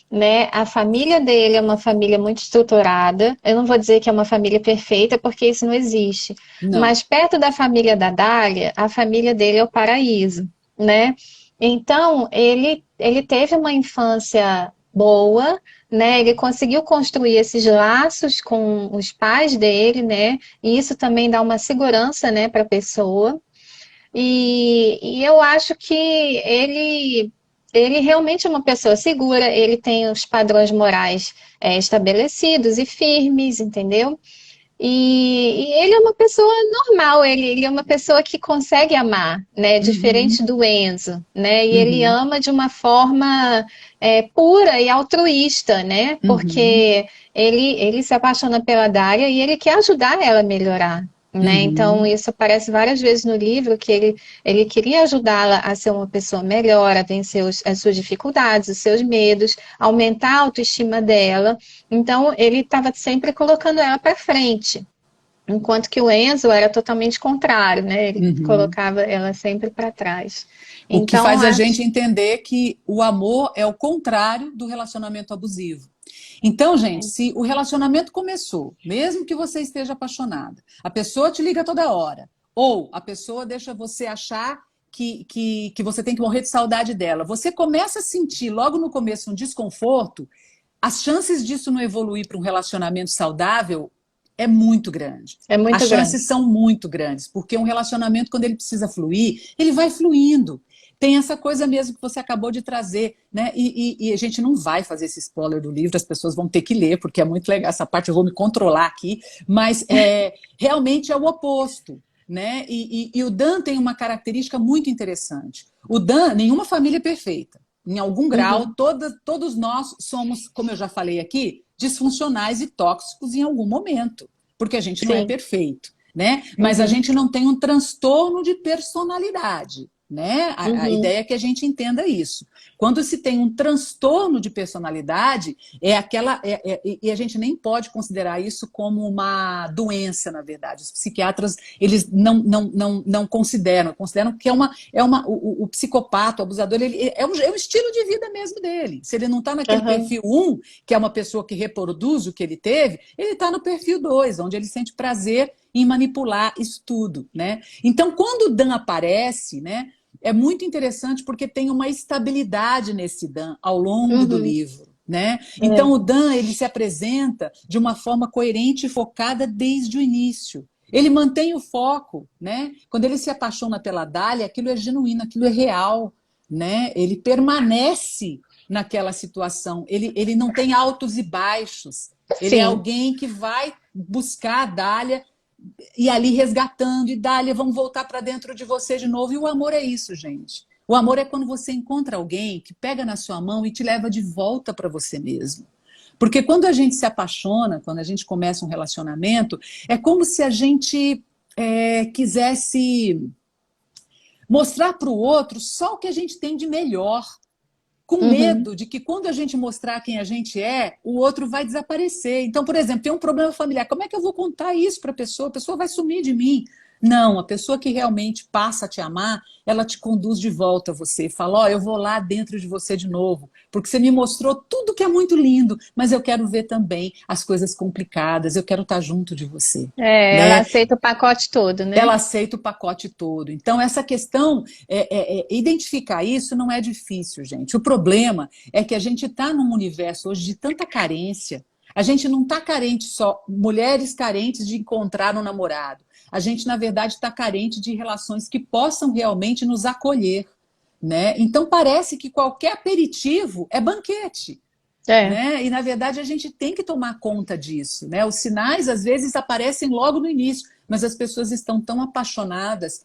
né? A família dele é uma família muito estruturada. Eu não vou dizer que é uma família perfeita, porque isso não existe. Não. Mas perto da família da Dália, a família dele é o paraíso, né? Então, ele teve uma infância boa, né? Ele conseguiu construir esses laços com os pais dele, né? E isso também dá uma segurança, né, para a pessoa. E eu acho que ele realmente é uma pessoa segura, ele tem os padrões morais estabelecidos e firmes, entendeu? E ele é uma pessoa normal, ele é uma pessoa que consegue amar, né? Uhum, Diferente do Enzo, né? E ele uhum, ama de uma forma pura e altruísta, né? uhum, Porque ele se apaixona pela Dália e ele quer ajudar ela a melhorar. Né? Então, uhum, isso aparece várias vezes no livro, que ele queria ajudá-la a ser uma pessoa melhor, a vencer as suas dificuldades, os seus medos, aumentar a autoestima dela. Então, ele estava sempre colocando ela para frente. Enquanto que o Enzo era totalmente contrário, né? Ele uhum. colocava ela sempre para trás. O que Então, faz a acho. gente entender que o amor é o contrário do relacionamento abusivo. Então, gente, se o relacionamento começou, mesmo que você esteja apaixonada, a pessoa te liga toda hora, ou a pessoa deixa você achar que você tem que morrer de saudade dela, você começa a sentir logo no começo um desconforto, as chances disso não evoluir para um relacionamento saudável é muito grande. É As muito grande. chances são muito grandes, porque um relacionamento, quando ele precisa fluir, ele vai fluindo. Tem essa coisa mesmo que você acabou de trazer, né? E a gente não vai fazer esse spoiler do livro, as pessoas vão ter que ler, porque é muito legal essa parte, eu vou me controlar aqui, mas realmente é o oposto. Né? E o Dan tem uma característica muito interessante. O Dan, nenhuma família é perfeita. Em algum grau, Uhum. todos nós somos, como eu já falei aqui, disfuncionais e tóxicos em algum momento, porque a gente não é Sim. perfeito, né? Mas a Uhum. gente não tem um transtorno de personalidade. né? A Uhum, ideia é que a gente entenda isso. Quando se tem um transtorno de personalidade, e a gente nem pode considerar isso como uma doença, na verdade. Os psiquiatras, eles não consideram que o psicopata, o abusador, é um estilo de vida mesmo dele. Se ele não está naquele aham, perfil 1, que é uma pessoa que reproduz o que ele teve, ele está no perfil 2, onde ele sente prazer em manipular isso tudo, né? Então, quando o Dan aparece, né, é muito interessante porque tem uma estabilidade nesse Dan ao longo do uhum, livro, né? Então, é, o Dan, ele se apresenta de uma forma coerente e focada desde o início. Ele mantém o foco, né? Quando ele se apaixona pela Dália, aquilo é genuíno, aquilo é real, né? Ele permanece naquela situação. Ele não tem altos e baixos. Ele é sim. alguém que vai buscar a Dália e ali resgatando, e Dália, vamos voltar para dentro de você de novo. E o amor é isso, gente. O amor é quando você encontra alguém que pega na sua mão e te leva de volta para você mesmo. Porque quando a gente se apaixona, quando a gente começa um relacionamento, é como se a gente quisesse mostrar para o outro só o que a gente tem de melhor, com Uhum. medo de que quando a gente mostrar quem a gente é, o outro vai desaparecer. Então, por exemplo, tem um problema familiar. Como é que eu vou contar isso para a pessoa? A pessoa vai sumir de mim. Não, a pessoa que realmente passa a te amar, ela te conduz de volta a você. Fala, ó, eu vou lá dentro de você de novo, porque você me mostrou tudo que é muito lindo, mas eu quero ver também as coisas complicadas, eu quero estar junto de você, É, ela né? aceita o pacote todo, né? Ela aceita o pacote todo. Então, essa questão, identificar isso não é difícil, gente. O problema é que a gente está num universo hoje de tanta carência. A gente não está carente só, mulheres carentes de encontrar um namorado. A gente, na verdade, está carente de relações que possam realmente nos acolher, né? Então, parece que qualquer aperitivo é banquete. É. Né? E na verdade a gente tem que tomar conta disso, né? Os sinais às vezes aparecem logo no início, mas as pessoas estão tão apaixonadas,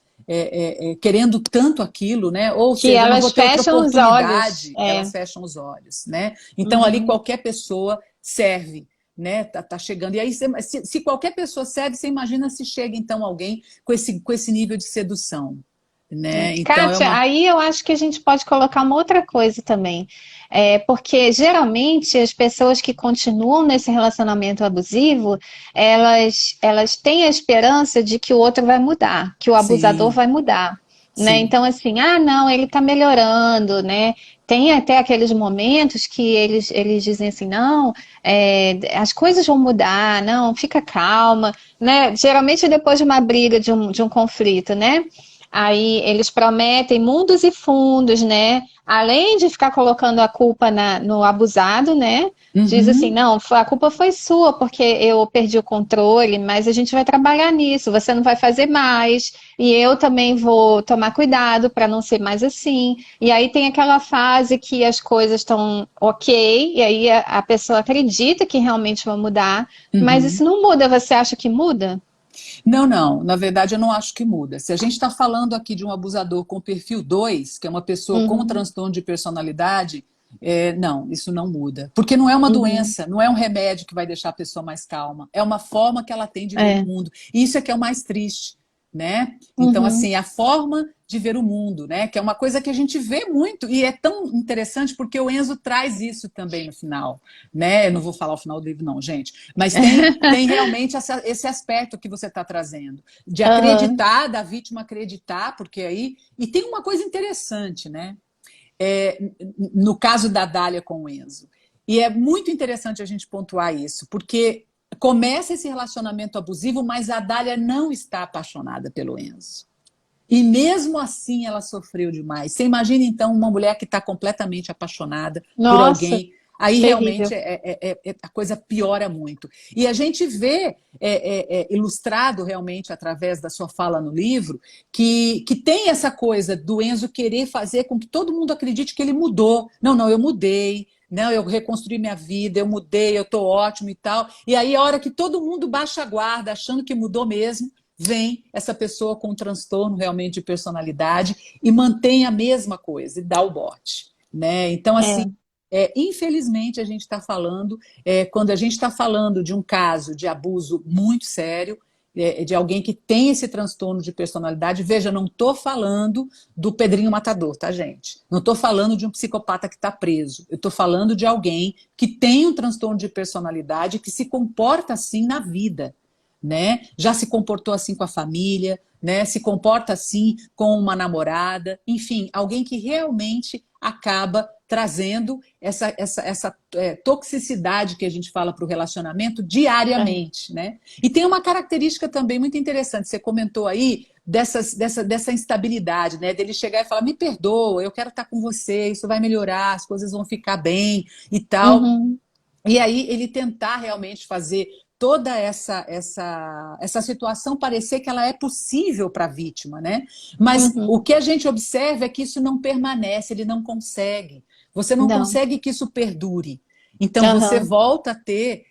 querendo tanto aquilo, né? Ou Que seja, eu não vou elas ter outra fecham os olhos. oportunidade, É. elas fecham os olhos, né? Então ali Uhum. qualquer pessoa serve, né? Tá chegando. E aí, se qualquer pessoa serve, você imagina se chega então alguém com esse nível de sedução, É. né? Então é Kátia, uma. aí eu acho que a gente pode colocar uma outra coisa também. É, porque geralmente as pessoas que continuam nesse relacionamento abusivo, elas têm a esperança de que o outro vai mudar, que o abusador Sim, vai mudar. Né? sim. Então, assim, ah, não, ele está melhorando, né? Tem até aqueles momentos que eles dizem assim, não, as coisas vão mudar, não, fica calma, né? Geralmente é depois de uma briga, de um conflito, né? Aí eles prometem mundos e fundos, né? Além de ficar colocando a culpa no abusado, né? Diz assim, Uhum. não, a culpa foi sua porque eu perdi o controle, mas a gente vai trabalhar nisso, você não vai fazer mais, e eu também vou tomar cuidado para não ser mais assim. E aí tem aquela fase que as coisas estão ok, e aí a pessoa acredita que realmente vai mudar, mas Uhum. isso não muda, você acha que muda? Não, não. Na verdade, eu não acho que muda. Se a gente está falando aqui de um abusador com perfil 2, que é uma pessoa com Uhum, transtorno de personalidade, não, isso não muda. Porque não é uma uhum, doença, não é um remédio que vai deixar a pessoa mais calma. É uma forma que ela tem de ver o é, mundo. E isso é que é o mais triste, né? Então, uhum. assim, a forma de ver o mundo, né? Que é uma coisa que a gente vê muito e é tão interessante porque o Enzo traz isso também no final, né? Eu não vou falar o final do livro, não, gente. Mas tem realmente esse aspecto que você está trazendo, de Aham. acreditar, da vítima acreditar, porque aí. E tem uma coisa interessante, né? No caso da Dália com o Enzo. E é muito interessante a gente pontuar isso, porque começa esse relacionamento abusivo, mas a Dália não está apaixonada pelo Enzo. E mesmo assim ela sofreu demais. Você imagina então uma mulher que está completamente apaixonada por Nossa, alguém. Aí realmente terrível. a coisa piora muito. E a gente vê ilustrado realmente através da sua fala no livro que tem essa coisa do Enzo querer fazer com que todo mundo acredite que ele mudou. Não, não, eu mudei. Não, eu reconstruí minha vida, eu mudei, eu estou ótimo e tal. E aí, a hora que todo mundo baixa a guarda, achando que mudou mesmo, vem essa pessoa com um transtorno realmente de personalidade e mantém a mesma coisa e dá o bote, né? Então, assim, É. infelizmente a gente está falando, quando a gente está falando de um caso de abuso muito sério, de alguém que tem esse transtorno de personalidade. Veja, não estou falando do Pedrinho Matador, tá, gente? Não estou falando de um psicopata que está preso. Eu estou falando de alguém que tem um transtorno de personalidade, que se comporta assim na vida, né? Já se comportou assim com a família, né? Se comporta assim com uma namorada, enfim, alguém que realmente acaba trazendo essa toxicidade que a gente fala para o relacionamento diariamente, né? E tem uma característica também muito interessante, você comentou aí dessa instabilidade, né? Dele chegar e falar, me perdoa, eu quero estar com você, isso vai melhorar, as coisas vão ficar bem e tal. Uhum. E aí ele tentar realmente fazer toda essa situação parecer que ela é possível para a vítima, né? Mas o Uhum. que a gente observa é que isso não permanece, ele não consegue. Você não Não. consegue que isso perdure. Então você Aham. volta a ter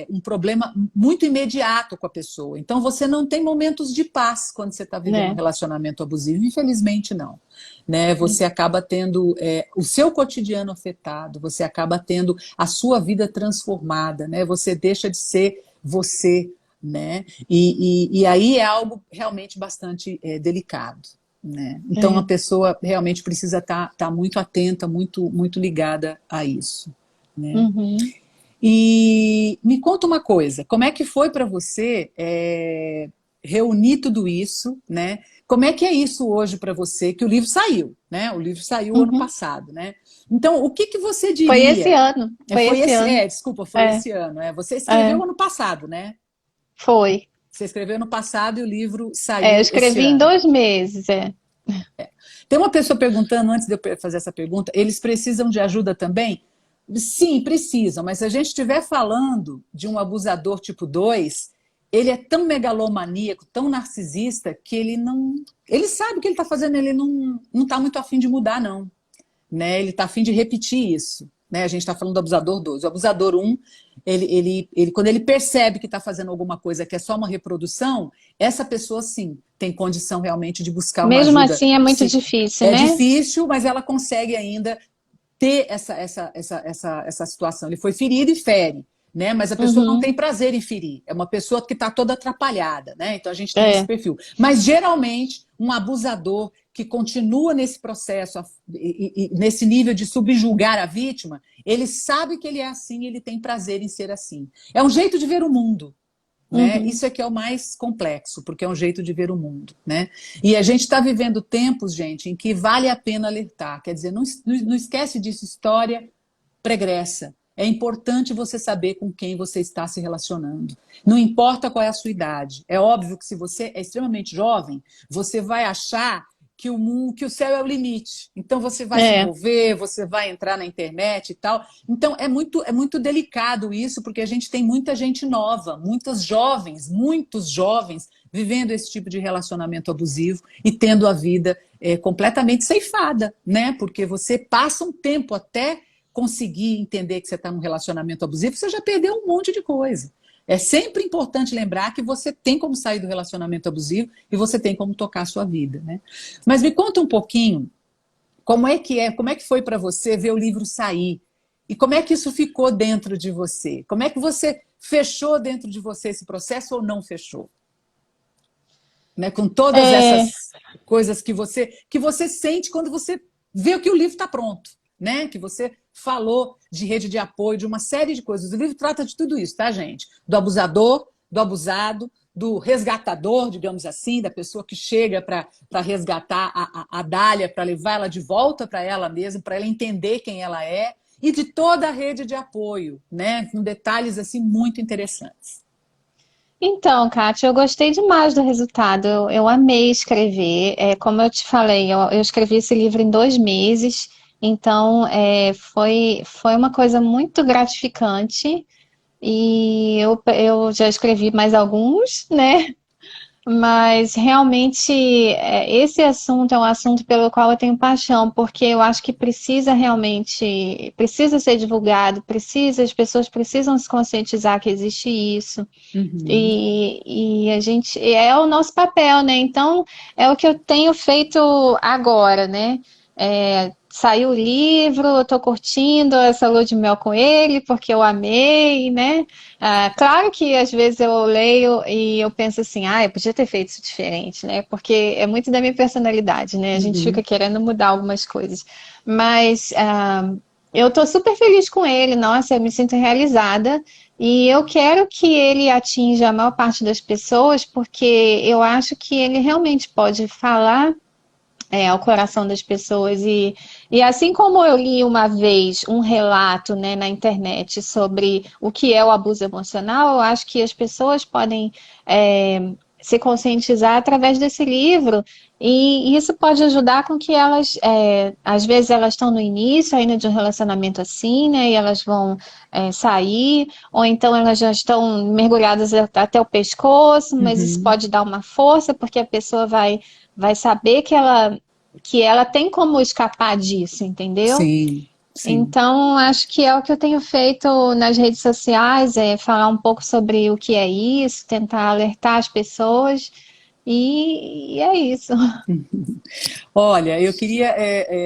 um problema muito imediato com a pessoa. Então você não tem momentos de paz quando você está vivendo um Né? relacionamento abusivo. Infelizmente não, né? Você acaba tendo o seu cotidiano afetado, você acaba tendo a sua vida transformada, né? Você deixa de ser você, né? E aí é algo realmente bastante delicado, né? Então a É. pessoa realmente precisa estar muito atenta, muito ligada a isso, né? Uhum. E me conta uma coisa, como é que foi para você reunir tudo isso, né? Como é que é isso hoje para você, que o livro saiu, né? O livro saiu ano Uhum. passado, né? Então, o que que você Foi esse diria? ano. Foi Foi esse esse, ano. desculpa, foi É. esse ano. Você É. escreveu ano passado, né? Foi. Você escreveu ano passado e o livro É, eu saiu esse escrevi em ano. 2 meses. É. Tem uma pessoa perguntando, antes de eu fazer essa pergunta, eles precisam de ajuda também? Sim, precisam, mas se a gente estiver falando de um abusador tipo 2, ele é tão megalomaníaco, tão narcisista, que ele não. Ele sabe o que ele está fazendo, ele não está muito afim de mudar, não, né? Ele está afim de repetir isso, né? A gente está falando do abusador 2. O abusador 1, quando ele percebe que está fazendo alguma coisa que é só uma reprodução, essa pessoa sim tem condição realmente de buscar uma Mesmo ajuda. assim, é muito difícil, É né? difícil, mas ela consegue ainda ter essa situação. Ele foi ferido e fere, né? Mas a pessoa não Uhum. tem prazer em ferir. É uma pessoa que está toda atrapalhada, né? Então a gente tem esse É. perfil. Mas geralmente um abusador que continua nesse processo, nesse nível de subjugar a vítima, ele sabe que ele é assim, ele tem prazer em ser assim. É um jeito de ver o mundo, né? Uhum. Isso é que é o mais complexo, porque é um jeito de ver o mundo, né? E a gente está vivendo tempos, gente, em que vale a pena alertar. Quer dizer, não esquece disso, história pregressa. É importante você saber com quem você está se relacionando. Não importa qual é a sua idade. É óbvio que se você é extremamente jovem, você vai achar que o mundo, que o céu é o limite. Então você vai se É. envolver, você vai entrar na internet e tal. Então é muito delicado isso, porque a gente tem muita gente nova, muitos jovens vivendo esse tipo de relacionamento abusivo e tendo a vida completamente ceifada, né? Porque você passa um tempo até conseguir entender que você está num relacionamento abusivo, você já perdeu um monte de coisa. É sempre importante lembrar que você tem como sair do relacionamento abusivo e você tem como tocar a sua vida, né? Mas me conta um pouquinho como é que foi para você ver o livro sair? E como é que isso ficou dentro de você? Como é que você fechou dentro de você esse processo ou não fechou? Né? Com todas É. essas coisas que você sente quando você vê que o livro está pronto, né? Que você falou de rede de apoio, de uma série de coisas. O livro trata de tudo isso, tá, gente? Do abusador, do abusado, do resgatador, digamos assim, da pessoa que chega para resgatar a Dália, para levar ela de volta para ela mesma, para ela entender quem ela é, e de toda a rede de apoio, né? Com detalhes assim muito interessantes. Então, Kátia, eu gostei demais do resultado. Eu amei escrever. Como eu te falei, eu escrevi esse livro em 2 meses. Então, foi uma coisa muito gratificante. E eu já escrevi mais alguns, né? Mas realmente esse assunto é um assunto pelo qual eu tenho paixão, porque eu acho que precisa ser divulgado, as pessoas precisam se conscientizar que existe isso. Uhum. E a gente é o nosso papel, né? Então é o que eu tenho feito agora, né? saiu o livro, eu tô curtindo essa lua de mel com ele, porque eu amei, né? Claro que às vezes eu leio e eu penso assim, eu podia ter feito isso diferente, né? Porque é muito da minha personalidade, né? A gente fica Uhum. querendo mudar algumas coisas. Mas eu tô super feliz com ele, nossa, eu me sinto realizada. E eu quero que ele atinja a maior parte das pessoas, porque eu acho que ele realmente pode falar ao coração das pessoas. E assim como eu li uma vez um relato, né, na internet sobre o que é o abuso emocional, eu acho que as pessoas podem se conscientizar através desse livro. E isso pode ajudar com que elas, às vezes elas estão no início ainda de um relacionamento assim, né, e elas vão sair, ou então elas já estão mergulhadas até o pescoço, mas isso Uhum. pode dar uma força, porque a pessoa vai saber que ela tem como escapar disso, entendeu? Sim, sim. Então, acho que é o que eu tenho feito nas redes sociais, é falar um pouco sobre o que é isso, tentar alertar as pessoas, e é isso. Olha, eu queria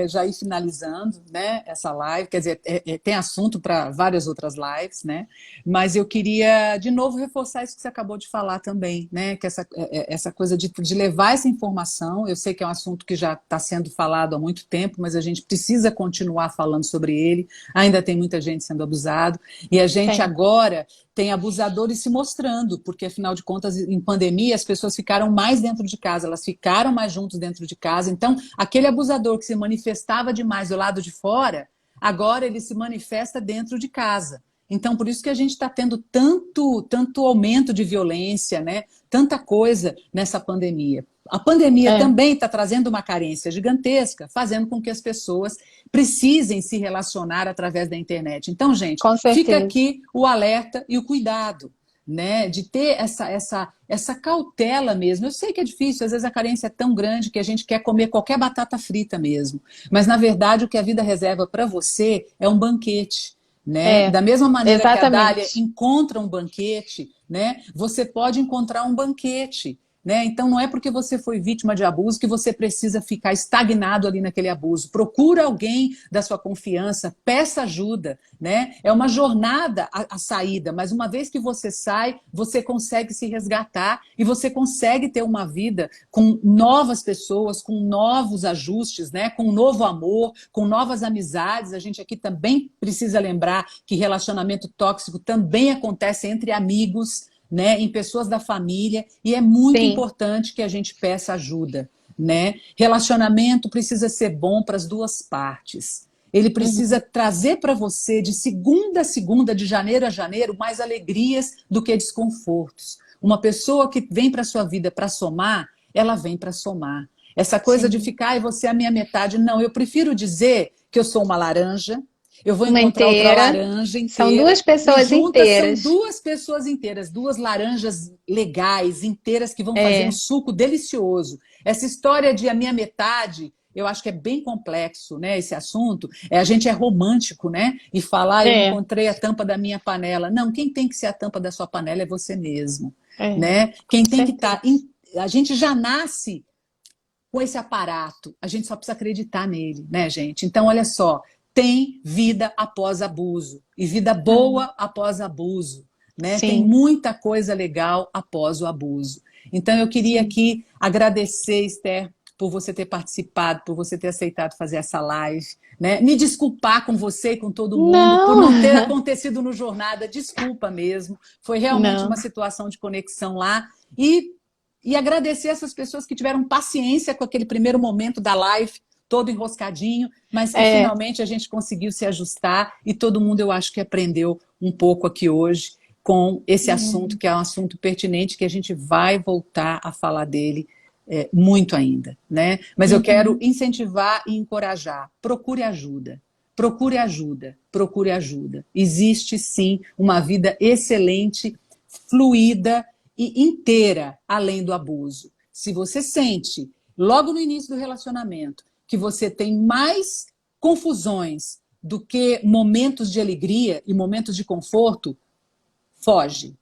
já ir finalizando, né, essa live, quer dizer, tem assunto para várias outras lives, né, mas eu queria de novo reforçar isso que você acabou de falar também, né, que essa coisa de levar essa informação, eu sei que é um assunto que já está sendo falado há muito tempo, mas a gente precisa continuar falando sobre ele, ainda tem muita gente sendo abusado, e a gente Tem. agora tem abusadores se mostrando, porque afinal de contas, em pandemia, as pessoas ficaram mais dentro de casa, elas ficaram mais juntos dentro de casa. Então, aquele abusador que se manifestava demais do lado de fora, agora ele se manifesta dentro de casa. Então, por isso que a gente está tendo tanto aumento de violência, né? Tanta coisa nessa pandemia. A pandemia É, também está trazendo uma carência gigantesca, fazendo com que as pessoas precisem se relacionar através da internet. Então, gente, com fica certeza. aqui o alerta e o cuidado, né, de ter essa cautela mesmo. Eu sei que é difícil, às vezes a carência é tão grande que a gente quer comer qualquer batata frita mesmo, mas na verdade o que a vida reserva para você é um banquete. Né? É, Da mesma maneira que a Dália exatamente. encontra um banquete, né? Você pode encontrar um banquete. Né? Então, não é porque você foi vítima de abuso que você precisa ficar estagnado ali naquele abuso. Procura alguém da sua confiança, peça ajuda. Né? É uma jornada a saída, mas uma vez que você sai, você consegue se resgatar e você consegue ter uma vida com novas pessoas, com novos ajustes, né? Com um novo amor, com novas amizades. A gente aqui também precisa lembrar que relacionamento tóxico também acontece entre amigos, né, em pessoas da família, e é muito Sim. importante que a gente peça ajuda, né? Relacionamento precisa ser bom para as duas partes. Ele precisa Uhum. trazer para você, de segunda a segunda, de janeiro a janeiro, mais alegrias do que desconfortos. Uma pessoa que vem para a sua vida para somar, ela vem para somar. Essa coisa de Sim. ficar, e você é a minha metade, não. Eu prefiro dizer que eu sou uma laranja, eu vou Uma encontrar outra inteira. laranja São inteira duas e pessoas juntas são inteiras. duas pessoas inteiras, duas laranjas legais, inteiras, que vão fazer um É, suco delicioso. Essa história de a minha metade, eu acho que é bem complexo, né? Esse assunto. A gente é romântico, né? E falar, eu é, encontrei a tampa da minha panela. Não, quem tem que ser a tampa da sua panela é você mesmo, é, né? Quem com tem que estar. certeza. A gente já nasce com esse aparato, a gente só precisa acreditar nele, né, gente? Então, olha só, tem vida após abuso e vida É, boa após abuso, né? Tem sim, muita coisa legal após o abuso. Então, eu queria sim. aqui agradecer, Esther, por você ter participado, por você ter aceitado fazer essa live, né? Me desculpar com você e com todo mundo por Não, não ter acontecido no Jornada, desculpa mesmo. Foi realmente não. uma situação de conexão lá e agradecer essas pessoas que tiveram paciência com aquele primeiro momento da live, todo enroscadinho, mas que É, finalmente a gente conseguiu se ajustar e todo mundo, eu acho que aprendeu um pouco aqui hoje com esse assunto, que é um assunto pertinente, que a gente vai voltar a falar dele muito ainda, né? Mas eu quero uhum, incentivar e encorajar. Procure ajuda. Procure ajuda, procure ajuda. Existe sim uma vida excelente, fluida e inteira além do abuso. Se você sente, logo no início do relacionamento, que você tem mais confusões do que momentos de alegria e momentos de conforto, foge.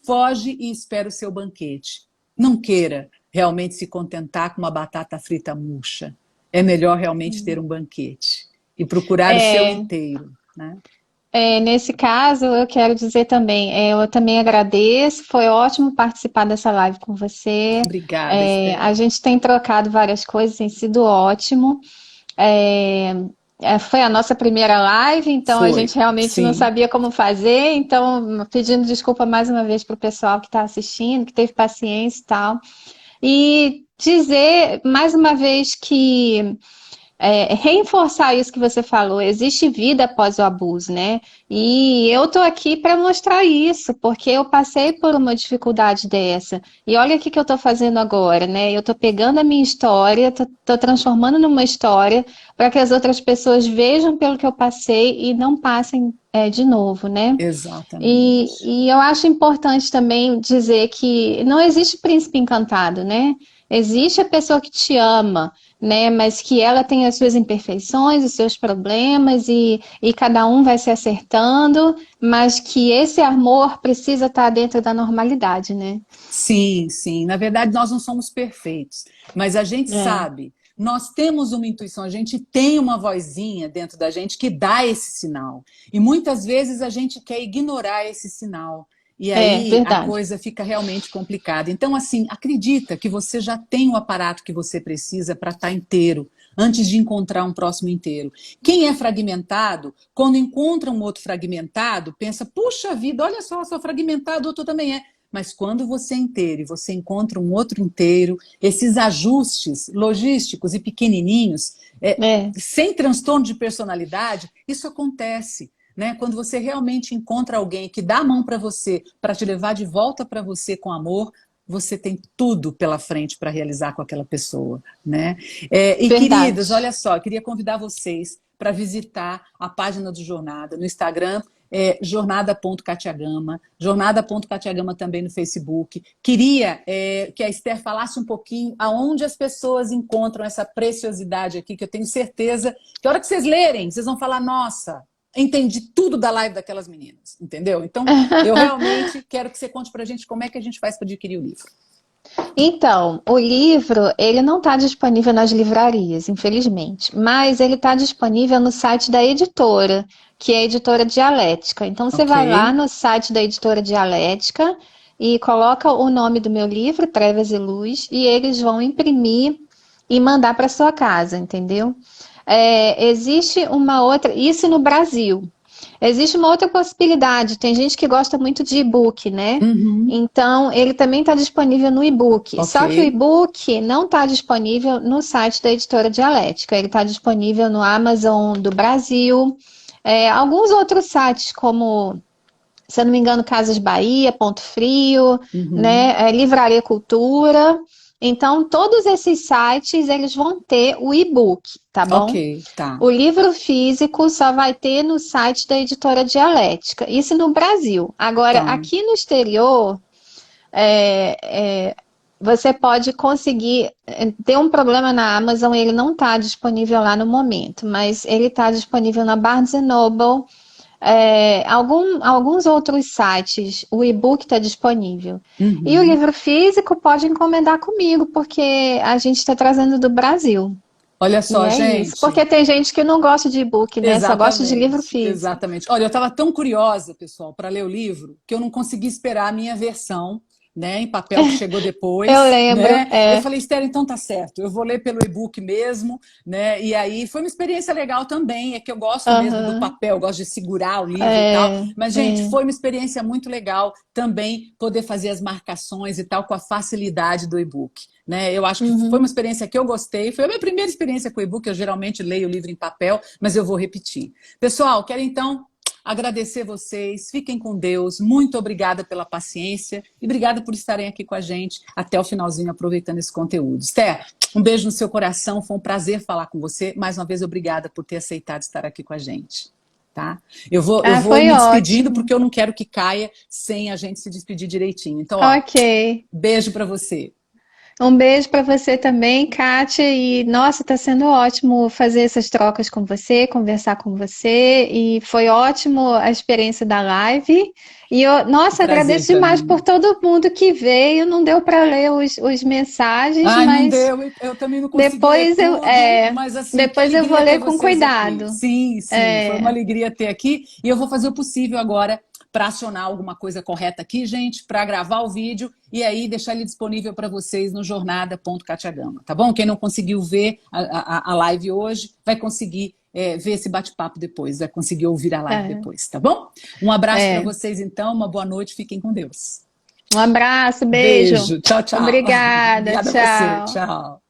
Foge e espera o seu banquete. Não queira realmente se contentar com uma batata frita murcha. É melhor realmente ter sim. um banquete. e procurar o seu inteiro, né? Nesse caso, eu quero dizer também, eu também agradeço, foi ótimo participar dessa live com você. Obrigada, Esther. A gente tem trocado várias coisas, tem sido ótimo. É, Foi a nossa primeira live, então a Foi, gente realmente não sim. sabia como fazer, então pedindo desculpa mais uma vez para o pessoal que está assistindo, que teve paciência e tal. E dizer mais uma vez que reforçar isso que você falou, existe vida após o abuso, né? E eu tô aqui para mostrar isso, porque eu passei por uma dificuldade dessa. E olha o que que eu tô fazendo agora, né? Eu tô pegando a minha história, tô transformando numa história para que as outras pessoas vejam pelo que eu passei e não passem de novo, né? Exatamente. E eu acho importante também dizer que não existe príncipe encantado, né? Existe a pessoa que te ama, né? Mas que ela tem as suas imperfeições, os seus problemas, e cada um vai se acertando, mas que esse amor precisa estar dentro da normalidade, né? Sim, sim. Na verdade, nós não somos perfeitos, mas a gente É, sabe, nós temos uma intuição, a gente tem uma vozinha dentro da gente que dá esse sinal. E muitas vezes a gente quer ignorar esse sinal. E aí a verdade. coisa fica realmente complicada. Então, assim, acredita que você já tem o aparato que você precisa para estar inteiro, antes de encontrar um próximo inteiro. Quem é fragmentado, quando encontra um outro fragmentado, pensa: puxa vida, olha só, sou fragmentado, o outro também é. Mas quando você é inteiro e você encontra um outro inteiro, esses ajustes logísticos e pequenininhos, É, sem transtorno de personalidade, isso acontece. Né? Quando você realmente encontra alguém que dá a mão para te levar de volta para você com amor, você tem tudo pela frente para realizar com aquela pessoa. Né? E queridas, verdade. olha só, eu queria convidar vocês para visitar a página do Jornada no Instagram, jornada.catiagama, jornada.catiagama também no Facebook. Queria que a Esther falasse um pouquinho aonde as pessoas encontram essa preciosidade aqui, que eu tenho certeza que a hora que vocês lerem, vocês vão falar: nossa, entendi tudo da live daquelas meninas, entendeu? Então, eu realmente quero que você conte pra gente como é que a gente faz para adquirir o livro. Então, o livro, ele não está disponível nas livrarias, infelizmente, mas ele está disponível no site da editora, que é a Editora Dialética. Então, você Ok? vai lá no site da Editora Dialética e coloca o nome do meu livro, Trevas e Luz, e eles vão imprimir e mandar para sua casa, entendeu? Existe uma outra, isso no Brasil. Existe uma outra possibilidade. Tem gente que gosta muito de e-book, né? Uhum. Então, ele também está disponível no e-book. Ok. Só que o e-book não está disponível no site da Editora Dialética. Ele está disponível no Amazon do Brasil. Alguns outros sites, como, se eu não me engano, Casas Bahia, Ponto Frio, Uhum. né? Livraria Cultura. Então, todos esses sites, eles vão ter o e-book, tá Ok, bom? tá. O livro físico só vai ter no site da Editora Dialética, isso no Brasil. Agora, Tá. aqui no exterior, é, é, você pode conseguir ter um problema na Amazon, ele não está disponível lá no momento, mas ele está disponível na Barnes Noble, alguns outros sites, o e-book está disponível. E o Uhum. livro físico pode encomendar comigo, porque a gente está trazendo do Brasil. Olha E só, é isso. gente. Porque tem gente que não gosta de e-book, né? Só gosta de livro Exatamente, físico. exatamente. Olha, eu estava tão curiosa, pessoal, para ler o livro, que eu não consegui esperar a minha versão, né, em papel que chegou Eu depois, lembro, né? Eu falei: Esther, então tá certo, eu vou ler pelo e-book mesmo, né? E aí foi uma experiência legal também, é que eu gosto mesmo do Aham, papel, eu gosto de segurar o livro e tal. é, Mas, gente, é. foi uma experiência muito legal também poder fazer as marcações e tal com a facilidade do e-book. Né? Eu acho que foi uma Uhum. experiência que eu gostei. Foi a minha primeira experiência com o e-book. Eu geralmente leio o livro em papel, mas eu vou repetir. Pessoal, quero então agradecer vocês. Fiquem com Deus. Muito obrigada pela paciência e obrigada por estarem aqui com a gente até o finalzinho, aproveitando esse conteúdo. Esther, um beijo no seu coração. Foi um prazer falar com você. Mais uma vez, obrigada por ter aceitado estar aqui com a gente. Tá? Eu Ah, vou foi me despedindo ótimo. porque eu não quero que caia sem a gente se despedir direitinho. Então, ó, Ok. beijo para você. Um beijo para você também, Kátia. E nossa, está sendo ótimo fazer essas trocas com você, conversar com você. E foi ótimo a experiência da live. E eu, Um nossa, prazer agradeço para demais por mim. todo mundo que veio. Não deu para ler os mensagens, Ai, não mas deu, eu também não consegui ler depois eu, tudo, mas assim, que depois eu vou alegria ter ler com vocês aqui. cuidado. Sim, sim, foi uma É, alegria ter aqui. E eu vou fazer o possível agora para acionar alguma coisa correta aqui, gente, para gravar o vídeo e aí deixar ele disponível para vocês no jornada.catiagama, tá bom? Quem não conseguiu ver a live hoje, vai conseguir ver esse bate-papo depois, vai conseguir ouvir a live é, depois, tá bom? Um abraço para é. vocês, então, uma boa noite, fiquem com Deus. Um abraço, beijo. Beijo, tchau, tchau. Obrigada, Obrigada a você, tchau. tchau.